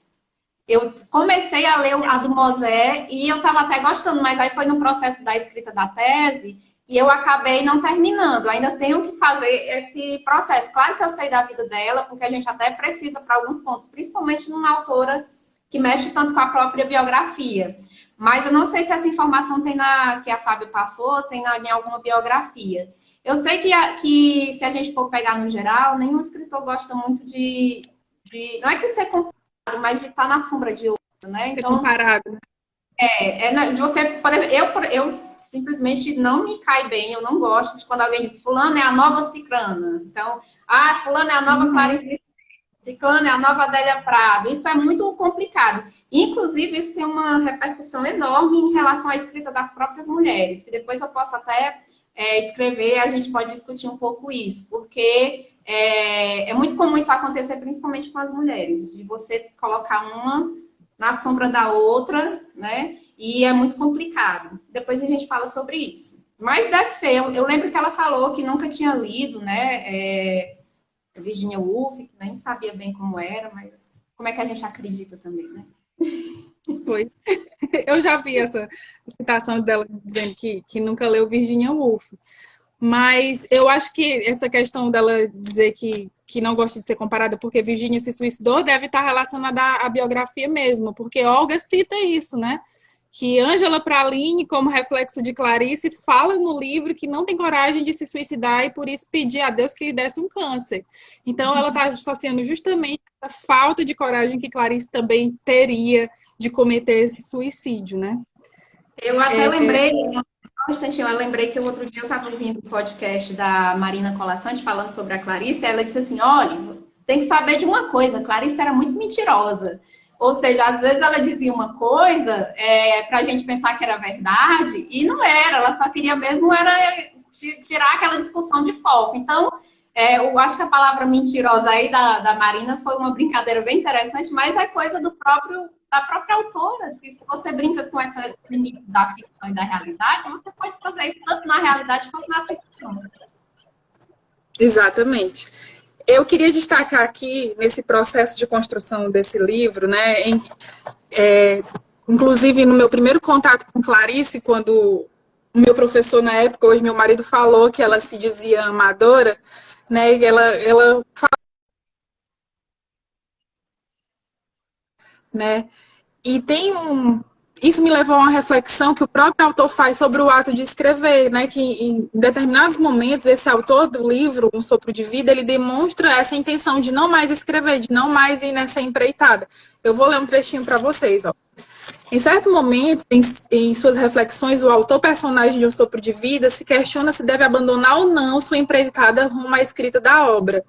Eu comecei a ler a do Mosé e eu estava até gostando, mas aí foi no processo da escrita da tese e eu acabei não terminando. Ainda tenho que fazer esse processo. Claro que eu sei da vida dela, porque a gente até precisa para alguns pontos, principalmente numa autora que mexe tanto com a própria biografia. Mas eu não sei se essa informação tem que a Fábio passou, tem em alguma biografia. Eu sei que se a gente for pegar no geral, nenhum escritor gosta muito não é que ser mas de estar na sombra de outro, né? Ser então, comparado. Você, por exemplo, eu simplesmente não me cai bem, eu não gosto de quando alguém diz fulano é a nova Cicrana. Então, fulano é a nova Clarice, Ciclano é a nova Adélia Prado. Isso é muito complicado. Inclusive, isso tem uma repercussão enorme em relação à escrita das próprias mulheres, que depois eu posso até escrever, a gente pode discutir um pouco isso, porque é muito comum isso acontecer, principalmente com as mulheres, de você colocar uma na sombra da outra, né? E é muito complicado. Depois a gente fala sobre isso. Mas deve ser. Eu lembro que ela falou que nunca tinha lido, né? Virginia Woolf, que nem sabia bem como era, mas como é que a gente acredita também, né? Foi. Eu já vi essa citação dela dizendo que nunca leu Virginia Woolf. Mas eu acho que essa questão dela dizer que não gosta de ser comparada porque Virginia se suicidou deve estar relacionada à biografia mesmo, porque Olga cita isso, né? Que Ângela Praline, como reflexo de Clarice, fala no livro que não tem coragem de se suicidar e por isso pedir a Deus que lhe desse um câncer. Então ela está associando justamente a falta de coragem que Clarice também teria de cometer esse suicídio, né? Eu até lembrei, só um instantinho, eu lembrei que o outro dia eu estava ouvindo o podcast da Marina Colaçante falando sobre a Clarice, e ela disse assim, olha, tem que saber de uma coisa, Clarice era muito mentirosa. Ou seja, às vezes ela dizia uma coisa para a gente pensar que era verdade, e não era, ela só queria mesmo era tirar aquela discussão de foco. Então, eu acho que a palavra mentirosa aí da Marina foi uma brincadeira bem interessante, mas é coisa da própria autora, que se você brinca com esse limite da ficção e da realidade, você pode fazer isso tanto na realidade quanto na ficção. Exatamente. Eu queria destacar aqui, nesse processo de construção desse livro, né, inclusive no meu primeiro contato com Clarice, quando o meu professor na época, hoje meu marido, falou que ela se dizia amadora, né, e ela fala, né, e tem isso me levou a uma reflexão que o próprio autor faz sobre o ato de escrever, né? Que em determinados momentos, esse autor do livro, Um Sopro de Vida, ele demonstra essa intenção de não mais escrever, de não mais ir nessa empreitada. Eu vou ler um trechinho para vocês, ó. Em certo momento, em suas reflexões, o autor-personagem de Um Sopro de Vida se questiona se deve abandonar ou não sua empreitada rumo à escrita da obra.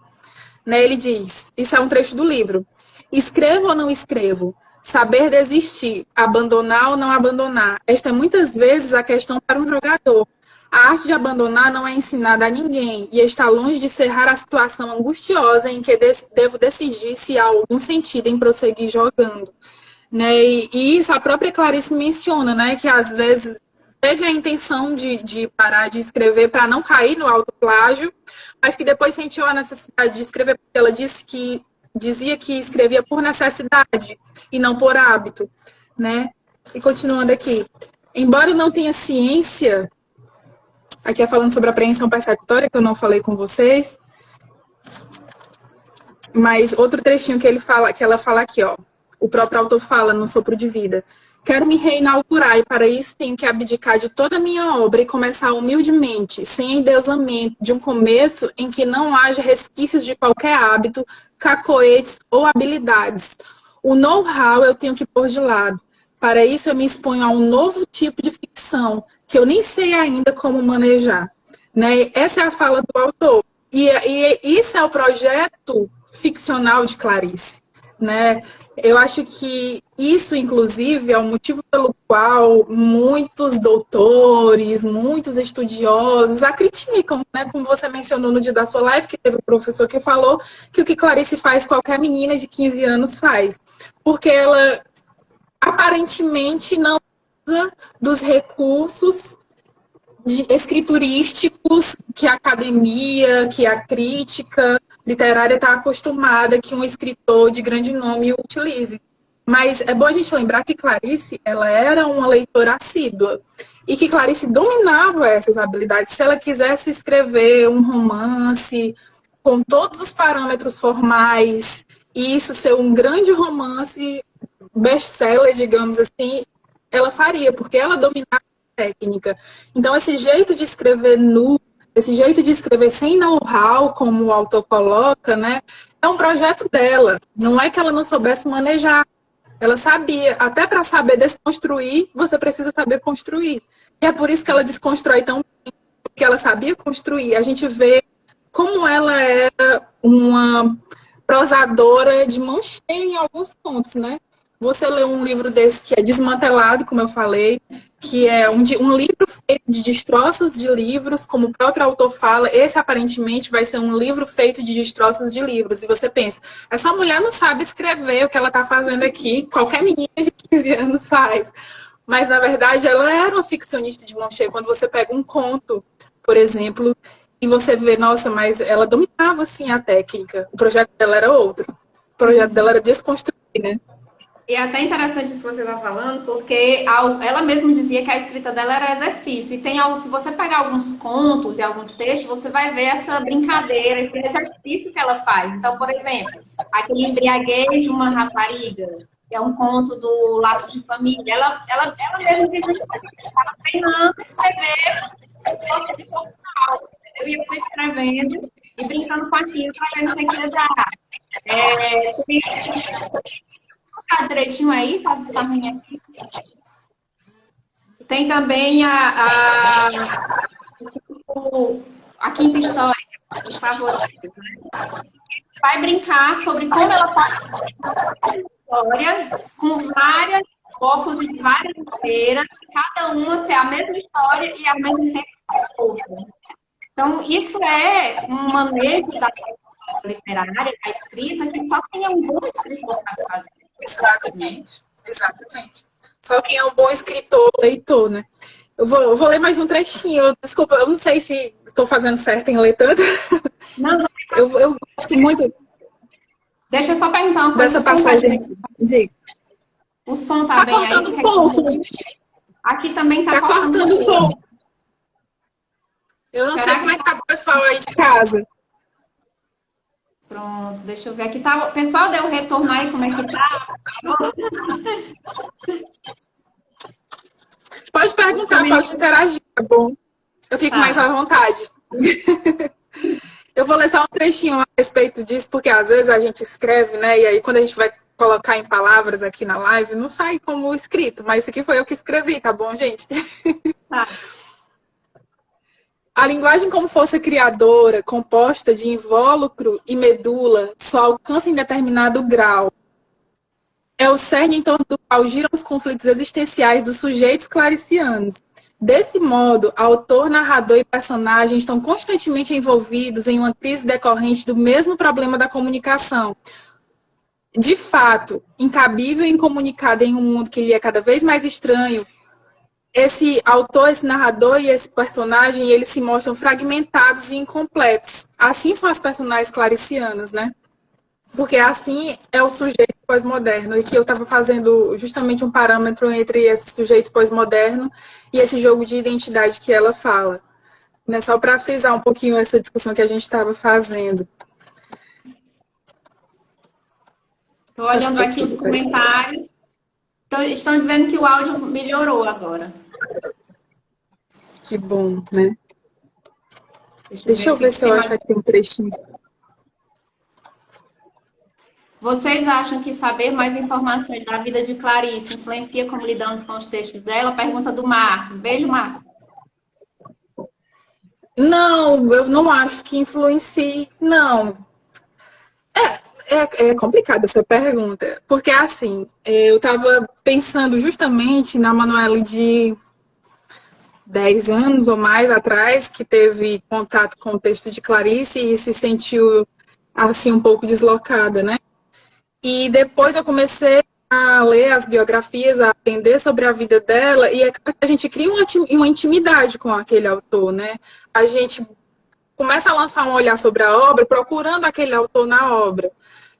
Né? Ele diz, isso é um trecho do livro, escrevo ou não escrevo? Saber desistir, abandonar ou não abandonar. Esta é muitas vezes a questão para um jogador. A arte de abandonar não é ensinada a ninguém e está longe de cerrar a situação angustiosa em que devo decidir se há algum sentido em prosseguir jogando. Né? E isso a própria Clarice menciona, né? Que às vezes teve a intenção de parar de escrever para não cair no autoplágio, mas que depois sentiu a necessidade de escrever porque ela dizia que escrevia por necessidade e não por hábito, né? E continuando aqui, embora eu não tenha ciência, aqui é falando sobre a apreensão persecutória, que eu não falei com vocês, mas outro trechinho que ela fala aqui, ó, o próprio autor fala no Sopro de Vida. Quero me reinaugurar e para isso tenho que abdicar de toda a minha obra e começar humildemente, sem endeusamento, de um começo em que não haja resquícios de qualquer hábito, cacoetes ou habilidades. O know-how eu tenho que pôr de lado. Para isso eu me exponho a um novo tipo de ficção, que eu nem sei ainda como manejar. Né? Essa é a fala do autor. E isso é o projeto ficcional de Clarice. Né? Eu acho que isso, inclusive, é o motivo pelo qual muitos doutores, muitos estudiosos a criticam, né? Como você mencionou no dia da sua live, que teve um professor que falou que o que Clarice faz, qualquer menina de 15 anos faz. Porque ela, aparentemente, não usa dos recursos escriturísticos que a academia, que a crítica literária está acostumada que um escritor de grande nome utilize. Mas é bom a gente lembrar que Clarice, ela era uma leitora assídua e que Clarice dominava essas habilidades. Se ela quisesse escrever um romance com todos os parâmetros formais e isso ser um grande romance best-seller, digamos assim, ela faria, porque ela dominava técnica. Então, esse jeito de escrever nu, esse jeito de escrever sem know-how, como o autor coloca, né, é um projeto dela. Não é que ela não soubesse manejar. Ela sabia. Até para saber desconstruir, você precisa saber construir. E é por isso que ela desconstrói tão bem, porque ela sabia construir. A gente vê como ela era uma prosadora de mão cheia em alguns pontos, né? Você lê um livro desse que é desmantelado, como eu falei, que é um livro feito de destroços de livros, como o próprio autor fala, esse aparentemente vai ser um livro feito de destroços de livros. E você pensa, essa mulher não sabe escrever o que ela está fazendo aqui, qualquer menina de 15 anos faz. Mas, na verdade, ela era uma ficcionista de mão cheia. Quando você pega um conto, por exemplo, e você vê, nossa, mas ela dominava, assim, a técnica. O projeto dela era outro. O projeto dela era desconstruir, né? E é até interessante isso que você está falando, porque ela mesma dizia que a escrita dela era exercício. E tem algo, se você pegar alguns contos e alguns textos, você vai ver essa brincadeira, esse exercício que ela faz. Então, por exemplo, aquele embriaguez de uma rapariga, que é um conto do Laço de Família. Ela mesma dizia que estava treinando escrever eu ia escrevendo e brincando com aquilo para ver se ia dar. Tá direitinho aí, tá ruim aqui. Tem também a quinta história, por favor. Vai brincar sobre como ela faz história com várias focos e várias inteiras, cada uma ser a mesma história e ao mesmo tempo outra. Então, isso é um manejo da literária, da escrita, que só quem é um bom escritor sabe fazer. Exatamente, exatamente. Só quem é um bom escritor, leitor, né? Eu vou ler mais um trechinho. Desculpa, eu não sei se estou fazendo certo em ler tanto. Não. Eu gosto muito. Deixa eu só perguntar uma coisa. Dessa passagem. O som tá bem cortando aí? Um pouco. Aqui também tá cortando um pouco. Eu não sei como é que tá o pessoal aí de casa. Pronto, deixa eu ver aqui. Tá, o pessoal deu retorno aí, como é que tá? Pode perguntar, pode interagir, tá bom? Eu fico mais à vontade. Eu vou ler só um trechinho a respeito disso, porque às vezes a gente escreve, né? E aí quando a gente vai colocar em palavras aqui na live, não sai como escrito, mas isso aqui foi eu que escrevi, tá bom, gente? Tá. A linguagem como força criadora, composta de invólucro e medula, só alcança em determinado grau. É o cerne em torno do qual giram os conflitos existenciais dos sujeitos claricianos. Desse modo, autor, narrador e personagem estão constantemente envolvidos em uma crise decorrente do mesmo problema da comunicação. De fato, incabível e incomunicado em um mundo que lhe é cada vez mais estranho, esse autor, esse narrador e esse personagem, eles se mostram fragmentados e incompletos. Assim são as personagens claricianas, né? Porque assim é o sujeito pós-moderno. E que eu estava fazendo justamente um parâmetro entre esse sujeito pós-moderno e esse jogo de identidade que ela fala. Né? Só para frisar um pouquinho essa discussão que a gente estava fazendo. Estou olhando aqui os comentários. Então, estão dizendo que o áudio melhorou agora. Que bom, né? Deixa eu ver se eu acho aqui um trechinho. Vocês acham que saber mais informações da vida de Clarice influencia como lidamos com os textos dela? Pergunta do Marcos. Beijo, Marcos. Não, eu não acho que influencie, não. É complicada essa pergunta, porque assim, eu estava pensando justamente na Manuela de 10 anos ou mais atrás, que teve contato com o texto de Clarice e se sentiu assim um pouco deslocada, né? E depois eu comecei a ler as biografias, a aprender sobre a vida dela, e é claro que a gente cria uma intimidade com aquele autor, né? A gente começa a lançar um olhar sobre a obra, procurando aquele autor na obra.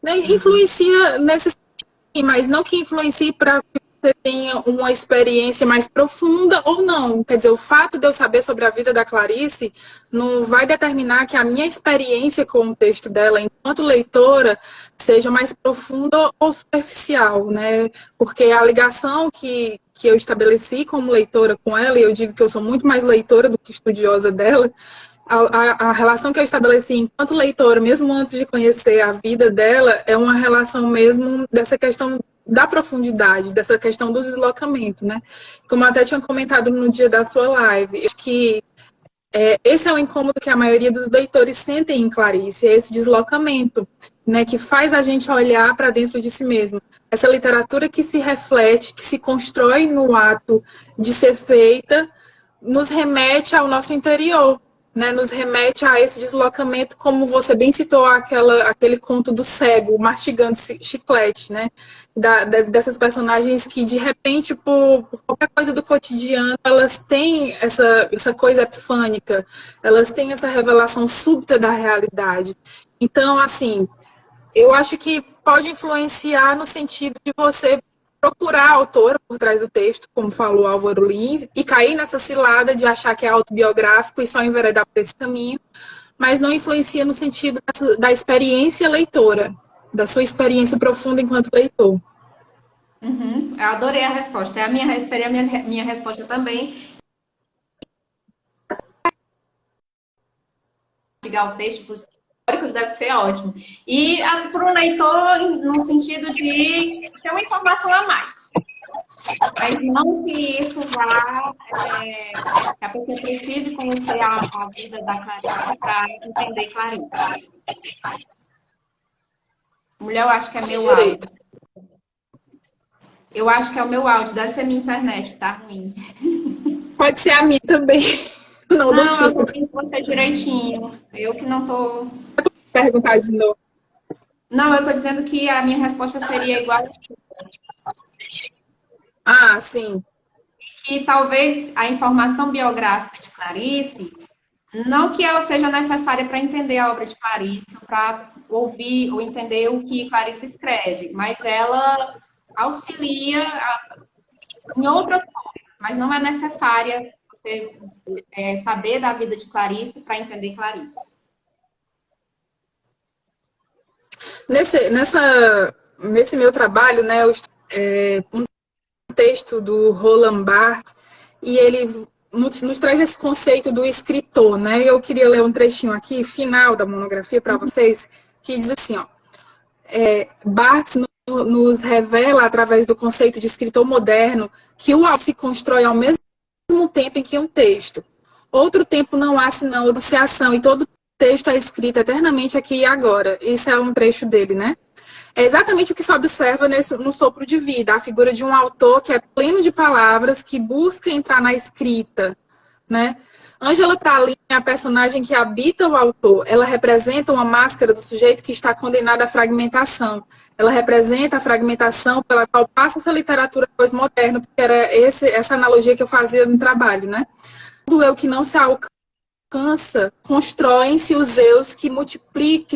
Né? Influencia nesse sentido, mas não que influencie para que você tenha uma experiência mais profunda ou não. Quer dizer, o fato de eu saber sobre a vida da Clarice não vai determinar que a minha experiência com o texto dela, enquanto leitora, seja mais profunda ou superficial, né? Porque a ligação que eu estabeleci como leitora com ela, e eu digo que eu sou muito mais leitora do que estudiosa dela, a relação que eu estabeleci enquanto leitora, mesmo antes de conhecer a vida dela, é uma relação mesmo dessa questão da profundidade, dessa questão do deslocamento, né? Como eu até tinha comentado no dia da sua live, acho que esse é o incômodo que a maioria dos leitores sentem em Clarice, é esse deslocamento, né, que faz a gente olhar para dentro de si mesmo. Essa literatura que se reflete, que se constrói no ato de ser feita, nos remete ao nosso interior, né, nos remete a esse deslocamento, como você bem citou, aquele conto do cego mastigando chiclete, né, dessas personagens que, de repente, por qualquer coisa do cotidiano, elas têm essa coisa epifânica, elas têm essa revelação súbita da realidade. Então, assim, eu acho que pode influenciar no sentido de você procurar a autora por trás do texto, como falou Álvaro Lins, e cair nessa cilada de achar que é autobiográfico e só enveredar por esse caminho, mas não influencia no sentido da experiência leitora, da sua experiência profunda enquanto leitor. Uhum, eu adorei a resposta. Seria a minha resposta também. Chegar o texto para os históricos deve ser ótimo. E para o leitor, no sentido de ter uma informação a mais. Mas não que isso vá, que a pessoa precise conhecer a vida da Clarice para entender Clarice. Mulher, eu acho que é meu áudio. Eu acho que é o meu áudio, deve ser minha internet, tá ruim. Pode ser a minha também. Não, eu tô ouvindo você direitinho. Eu que não tô... Perguntar de novo. Não, eu tô dizendo que a minha resposta seria igual a sua. Ah, sim. Que talvez a informação biográfica de Clarice, não que ela seja necessária para entender a obra de Clarice, para ouvir ou entender o que Clarice escreve, mas ela auxilia em outras coisas, mas não é necessária você saber da vida de Clarice para entender Clarice. Nesse meu trabalho, né, um texto do Roland Barthes, e ele nos traz esse conceito do escritor, né? Eu queria ler um trechinho aqui, final da monografia, para vocês, que diz assim, ó, Barthes nos revela, através do conceito de escritor moderno, que o autor se constrói ao mesmo tempo em que um texto. Outro tempo não há senão enunciação, e todo texto é escrito eternamente aqui e agora. Esse é um trecho dele, né? É exatamente o que se observa no Sopro de Vida, a figura de um autor que é pleno de palavras, que busca entrar na escrita, né? Ângela Pralin é a personagem que habita o autor. Ela representa uma máscara do sujeito que está condenado à fragmentação. Ela representa a fragmentação pela qual passa essa literatura pós-moderna, porque era essa analogia que eu fazia no trabalho, né? Do eu que não se alcança, constroem-se os eus que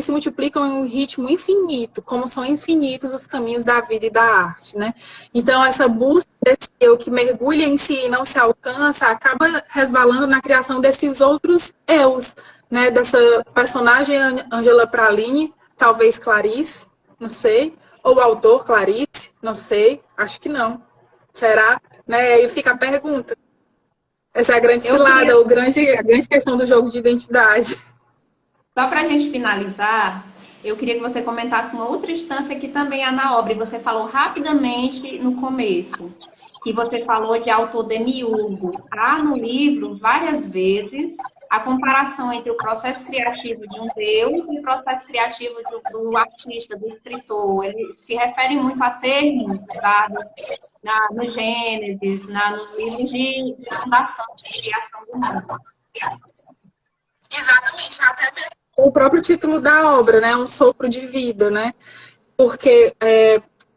se multiplicam em um ritmo infinito, como são infinitos os caminhos da vida e da arte, né? Então, essa busca desse eu que mergulha em si e não se alcança, acaba resvalando na criação desses outros eus, né? Dessa personagem Ângela Pralin, talvez Clarice, não sei, ou o autor Clarice, não sei, acho que não. Será? Né? Aí fica a pergunta. Essa é a grande cilada, a grande questão do jogo de identidade. Só para a gente finalizar, eu queria que você comentasse uma outra instância que também há na obra, e você falou rapidamente no começo, que você falou de autor demiurgo. Há no livro, várias vezes, a comparação entre o processo criativo de um deus e o processo criativo do artista, do escritor. Ele se refere muito a termos usados no Gênesis, nos livros de fundação, de criação do mundo. Exatamente, até mesmo o próprio título da obra, né? Um sopro de vida, né? Porque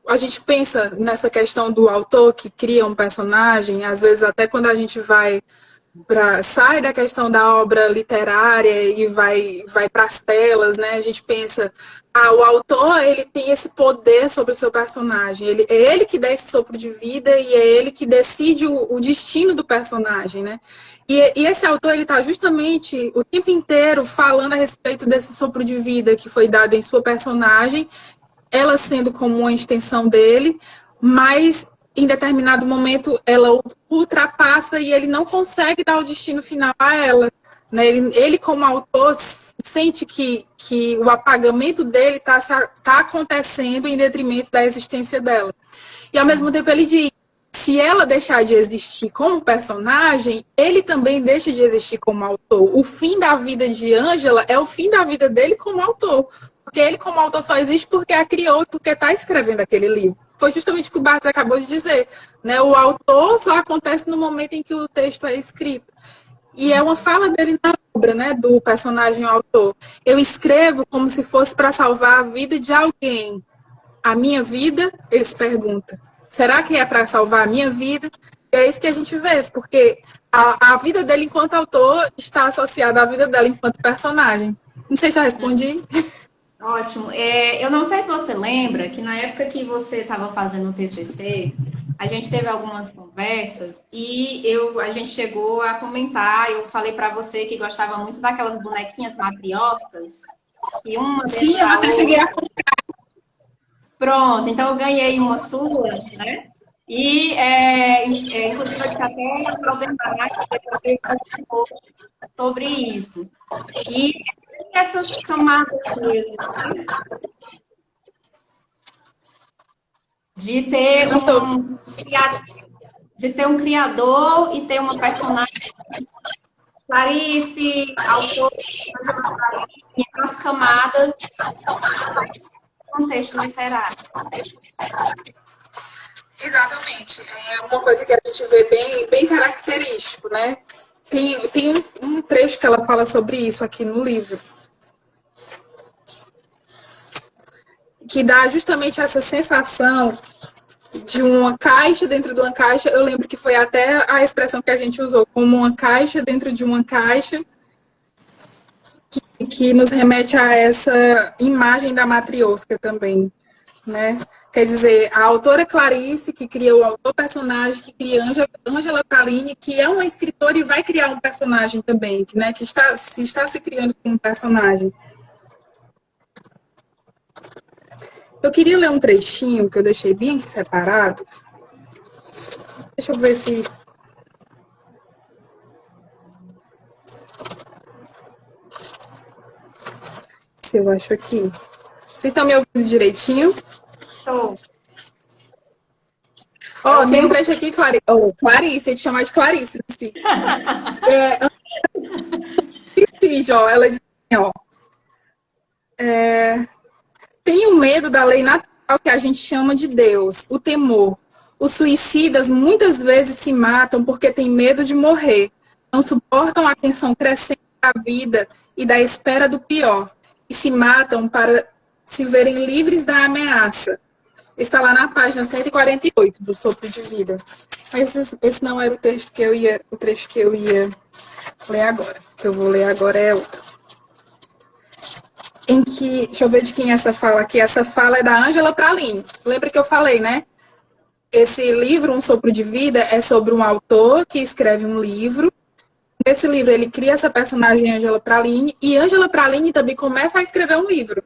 a gente pensa nessa questão do autor que cria um personagem, às vezes até quando a gente sai da questão da obra literária e vai para as telas, né? A gente pensa, o autor, ele tem esse poder sobre o seu personagem, é ele que dá esse sopro de vida e é ele que decide o destino do personagem, né? E esse autor, ele está justamente o tempo inteiro falando a respeito desse sopro de vida que foi dado em sua personagem, ela sendo como uma extensão dele, mas em determinado momento ela ultrapassa e ele não consegue dar o destino final a ela, né? Ele como autor sente que o apagamento dele está acontecendo em detrimento da existência dela. E ao mesmo tempo ele diz, se ela deixar de existir como personagem, ele também deixa de existir como autor. O fim da vida de Ângela é o fim da vida dele como autor. Porque ele, como autor, só existe porque a criou e porque está escrevendo aquele livro. Foi justamente o que o Barthes acabou de dizer, né? O autor só acontece no momento em que o texto é escrito. E é uma fala dele na obra, né? Do personagem autor. Eu escrevo como se fosse para salvar a vida de alguém. A minha vida, ele se pergunta. Será que é para salvar a minha vida? E é isso que a gente vê, porque a vida dele enquanto autor está associada à vida dela enquanto personagem. Não sei se eu respondi. Ótimo. Eu não sei se você lembra que na época que você estava fazendo o TCC, a gente teve algumas conversas e a gente chegou a comentar. Eu falei para você que gostava muito daquelas bonequinhas matrioscas e uma Sim, dentro eu da até cheguei outra. a. Pronto, então eu ganhei uma sua, né? E, inclusive, eu disse até para o Bernardo depois fazer um pouco sobre isso. E essas camadas mesmo, de ter Não tô. de ter um criador e ter uma personagem Clarice, autor, as camadas do contexto literário. Exatamente. É uma coisa que a gente vê bem característico, né? Tem um trecho que ela fala sobre isso aqui no livro, que dá justamente essa sensação de uma caixa dentro de uma caixa. Eu lembro que foi até a expressão que a gente usou, como uma caixa dentro de uma caixa, que nos remete a essa imagem da matriosca também, né? Quer dizer, a autora Clarice, que cria o autor-personagem, que cria Ângela Praline, que é uma escritora e vai criar um personagem também, né? Que está se criando como um personagem. Eu queria ler um trechinho que eu deixei bem aqui separado. Deixa eu ver se eu acho aqui. Vocês estão me ouvindo direitinho? Show. Ó, tem um trecho aqui, Clarice, te chamar de Clarice. Assim. Ó, ela diz assim, ó. Tenho medo da lei natural que a gente chama de Deus, o temor. Os suicidas muitas vezes se matam porque têm medo de morrer. Não suportam a tensão crescente da vida e da espera do pior. E se matam para se verem livres da ameaça. Está lá na página 148 do Sopro de Vida. Mas esse não era o trecho que eu ia ler agora. O que eu vou ler agora é outro. Deixa eu ver de quem é essa fala aqui. Essa fala é da Ângela Praline. Lembra que eu falei, né? Esse livro, Um Sopro de Vida, é sobre um autor que escreve um livro. Nesse livro, ele cria essa personagem, Ângela Praline, e Ângela Praline também começa a escrever um livro.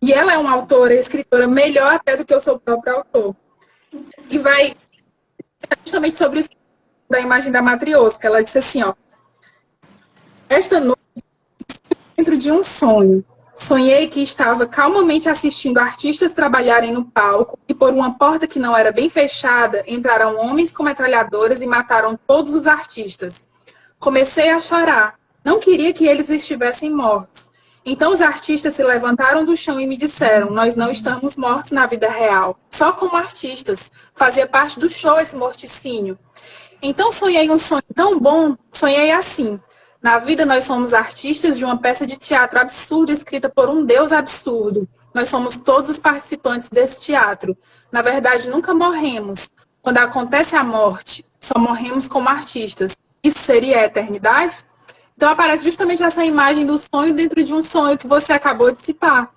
E ela é uma autora, escritora melhor até do que o seu próprio autor. E vai justamente sobre isso da imagem da matriosca. Ela disse assim, ó. Esta noite, dentro de um sonho, sonhei que estava calmamente assistindo artistas trabalharem no palco e por uma porta que não era bem fechada, entraram homens com metralhadoras e mataram todos os artistas. Comecei a chorar. Não queria que eles estivessem mortos. Então os artistas se levantaram do chão e me disseram, nós não estamos mortos na vida real, só como artistas. Fazia parte do show esse morticínio. Então sonhei um sonho tão bom, sonhei assim. Na vida nós somos artistas de uma peça de teatro absurda escrita por um deus absurdo. Nós somos todos os participantes desse teatro. Na verdade, nunca morremos. Quando acontece a morte, só morremos como artistas. Isso seria a eternidade? Então aparece justamente essa imagem do sonho dentro de um sonho que você acabou de citar,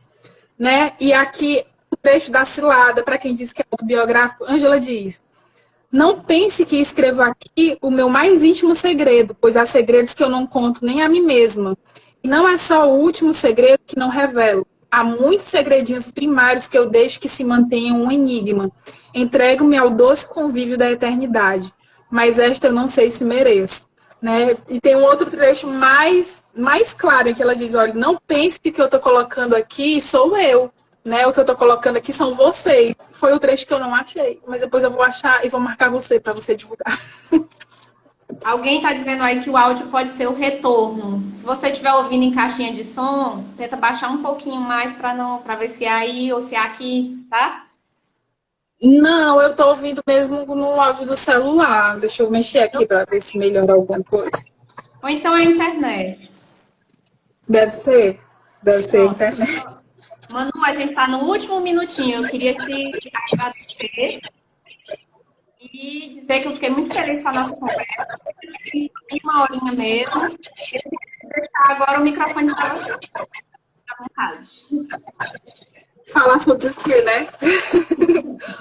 né? E aqui o trecho da cilada, para quem diz que é autobiográfico, Ângela diz: não pense que escrevo aqui o meu mais íntimo segredo, pois há segredos que eu não conto nem a mim mesma. E não é só o último segredo que não revelo. Há muitos segredinhos primários que eu deixo que se mantenham um enigma. Entrego-me ao doce convívio da eternidade. Mas esta eu não sei se mereço. Né? E tem um outro trecho mais claro em que ela diz, olha, não pense que o que eu estou colocando aqui sou eu, né? O que eu estou colocando aqui são vocês. Foi o trecho que eu não achei, mas depois eu vou achar e vou marcar você para você divulgar. Alguém está dizendo aí que o áudio pode ser o retorno. Se você estiver ouvindo em caixinha de som, tenta baixar um pouquinho mais para ver se é aí ou se é aqui, tá? Não, eu tô ouvindo mesmo no áudio do celular. Deixa eu mexer aqui para ver se melhora alguma coisa. Ou então é a internet. Deve ser a internet. Manu, a gente tá no último minutinho. Eu queria te agradecer e dizer que eu fiquei muito feliz com a nossa conversa. Uma horinha mesmo. Eu vou deixar agora o microfone para você. Fique à vontade. Falar sobre o quê, né?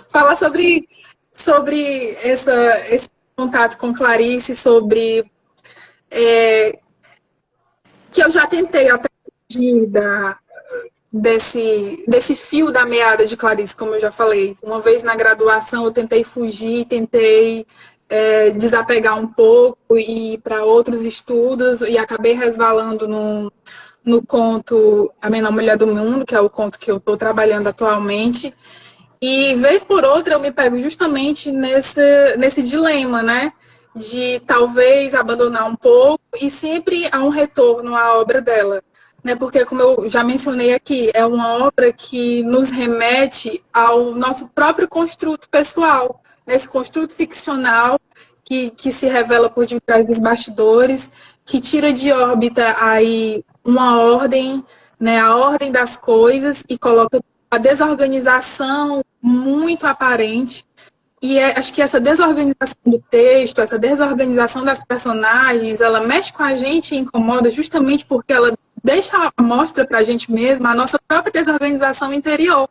Falar sobre esse contato com Clarice, sobre que eu já tentei até fugir desse fio da meada de Clarice, como eu já falei. Uma vez na graduação eu tentei fugir, tentei desapegar um pouco e ir para outros estudos e acabei resvalando no conto A Menor Mulher do Mundo, que é o conto que eu estou trabalhando atualmente. E, vez por outra, eu me pego justamente nesse dilema, né? De talvez abandonar um pouco e sempre há um retorno à obra dela. Né? Porque, como eu já mencionei aqui, é uma obra que nos remete ao nosso próprio construto pessoal, nesse construto ficcional que se revela por detrás dos bastidores, que tira de órbita aí uma ordem, né? A ordem das coisas e coloca a desorganização muito aparente. E acho que essa desorganização do texto, essa desorganização das personagens, ela mexe com a gente e incomoda justamente porque ela deixa a mostra para a gente mesma a nossa própria desorganização interior,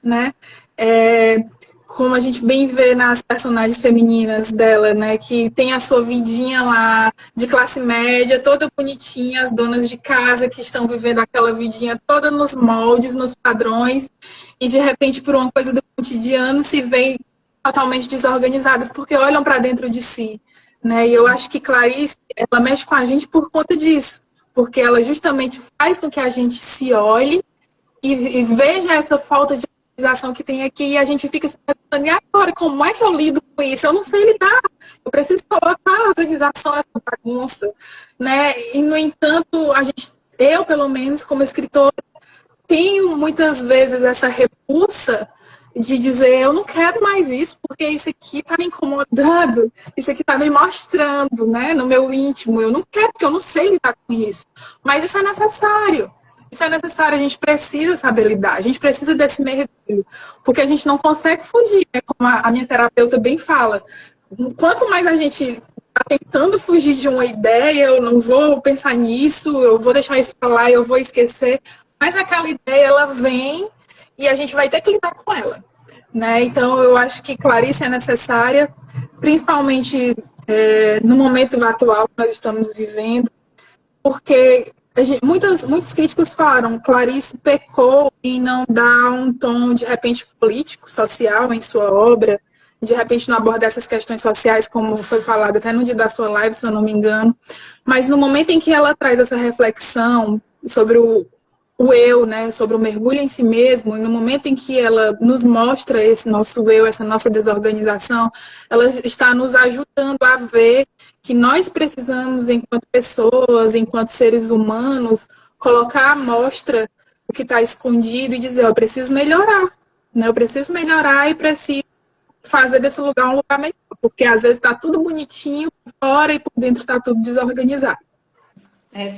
né? Como a gente bem vê nas personagens femininas dela, né? Que tem a sua vidinha lá de classe média, toda bonitinha, as donas de casa que estão vivendo aquela vidinha toda nos moldes, nos padrões, e de repente, por uma coisa do cotidiano, se veem totalmente desorganizadas, porque olham para dentro de si, né? E eu acho que Clarice, ela mexe com a gente por conta disso, porque ela justamente faz com que a gente se olhe e veja essa falta de organização que tem aqui, e a gente fica se perguntando, e agora, como é que eu lido com isso? Eu não sei lidar, eu preciso colocar a organização nessa bagunça, né? E, no entanto, eu, pelo menos, como escritora, tenho muitas vezes essa repulsa de dizer, eu não quero mais isso, porque isso aqui está me incomodando, isso aqui está me mostrando, né, no meu íntimo, eu não quero, porque eu não sei lidar com isso. Mas isso é necessário. Isso é necessário, a gente precisa saber lidar, a gente precisa desse mergulho, porque a gente não consegue fugir, né? Como a minha terapeuta bem fala. Quanto mais a gente está tentando fugir de uma ideia, eu não vou pensar nisso, eu vou deixar isso para lá, eu vou esquecer, mas aquela ideia, ela vem e a gente vai ter que lidar com ela, né? Então, eu acho que Clarice é necessária, principalmente no momento atual que nós estamos vivendo, porque muitos críticos falaram, Clarice pecou em não dar um tom de repente político, social em sua obra, de repente não abordar essas questões sociais, como foi falado até no dia da sua live, se eu não me engano, mas no momento em que ela traz essa reflexão sobre o eu, né, sobre o mergulho em si mesmo, e no momento em que ela nos mostra esse nosso eu, essa nossa desorganização, ela está nos ajudando a ver que nós precisamos, enquanto pessoas, enquanto seres humanos, colocar à mostra o que está escondido e dizer, eu preciso melhorar, né? Eu preciso melhorar e preciso fazer desse lugar um lugar melhor, porque às vezes está tudo bonitinho por fora e por dentro está tudo desorganizado.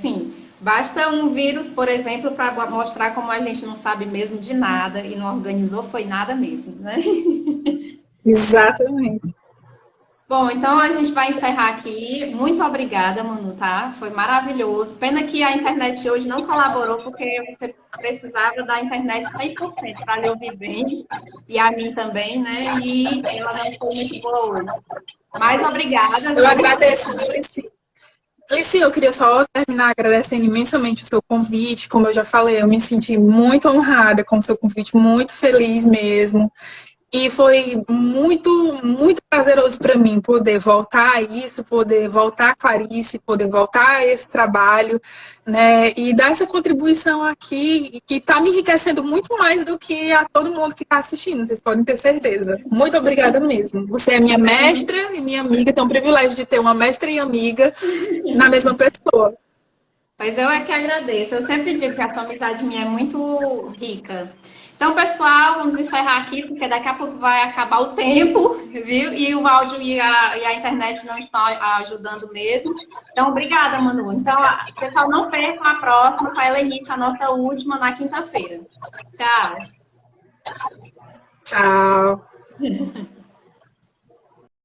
Sim. Basta um vírus, por exemplo, para mostrar como a gente não sabe mesmo de nada e não organizou foi nada mesmo, né? Exatamente. Bom, então a gente vai encerrar aqui. Muito obrigada, Manu, tá? Foi maravilhoso. Pena que a internet hoje não colaborou, porque você precisava da internet 100% para lhe ouvir bem, e a mim também, né? E ela não foi muito boa hoje. Mas obrigada. Eu agradeço, Alice. Alice, eu queria só terminar agradecendo imensamente o seu convite. Como eu já falei, eu me senti muito honrada com o seu convite, muito feliz mesmo. E foi muito, muito prazeroso para mim poder voltar a isso, poder voltar a Clarice, poder voltar a esse trabalho, né? E dar essa contribuição aqui, que está me enriquecendo muito mais do que a todo mundo que está assistindo, vocês podem ter certeza. Muito obrigada mesmo. Você é minha mestra e minha amiga, tem um privilégio de ter uma mestra e amiga na mesma pessoa. Pois eu é que agradeço. Eu sempre digo que a sua amizade minha é muito rica. Então, pessoal, vamos encerrar aqui, porque daqui a pouco vai acabar o tempo, viu? E o áudio e a internet não estão ajudando mesmo. Então, obrigada, Manu. Então, pessoal, não percam a próxima com a Helenice, a nossa última, na quinta-feira. Tchau. Tchau.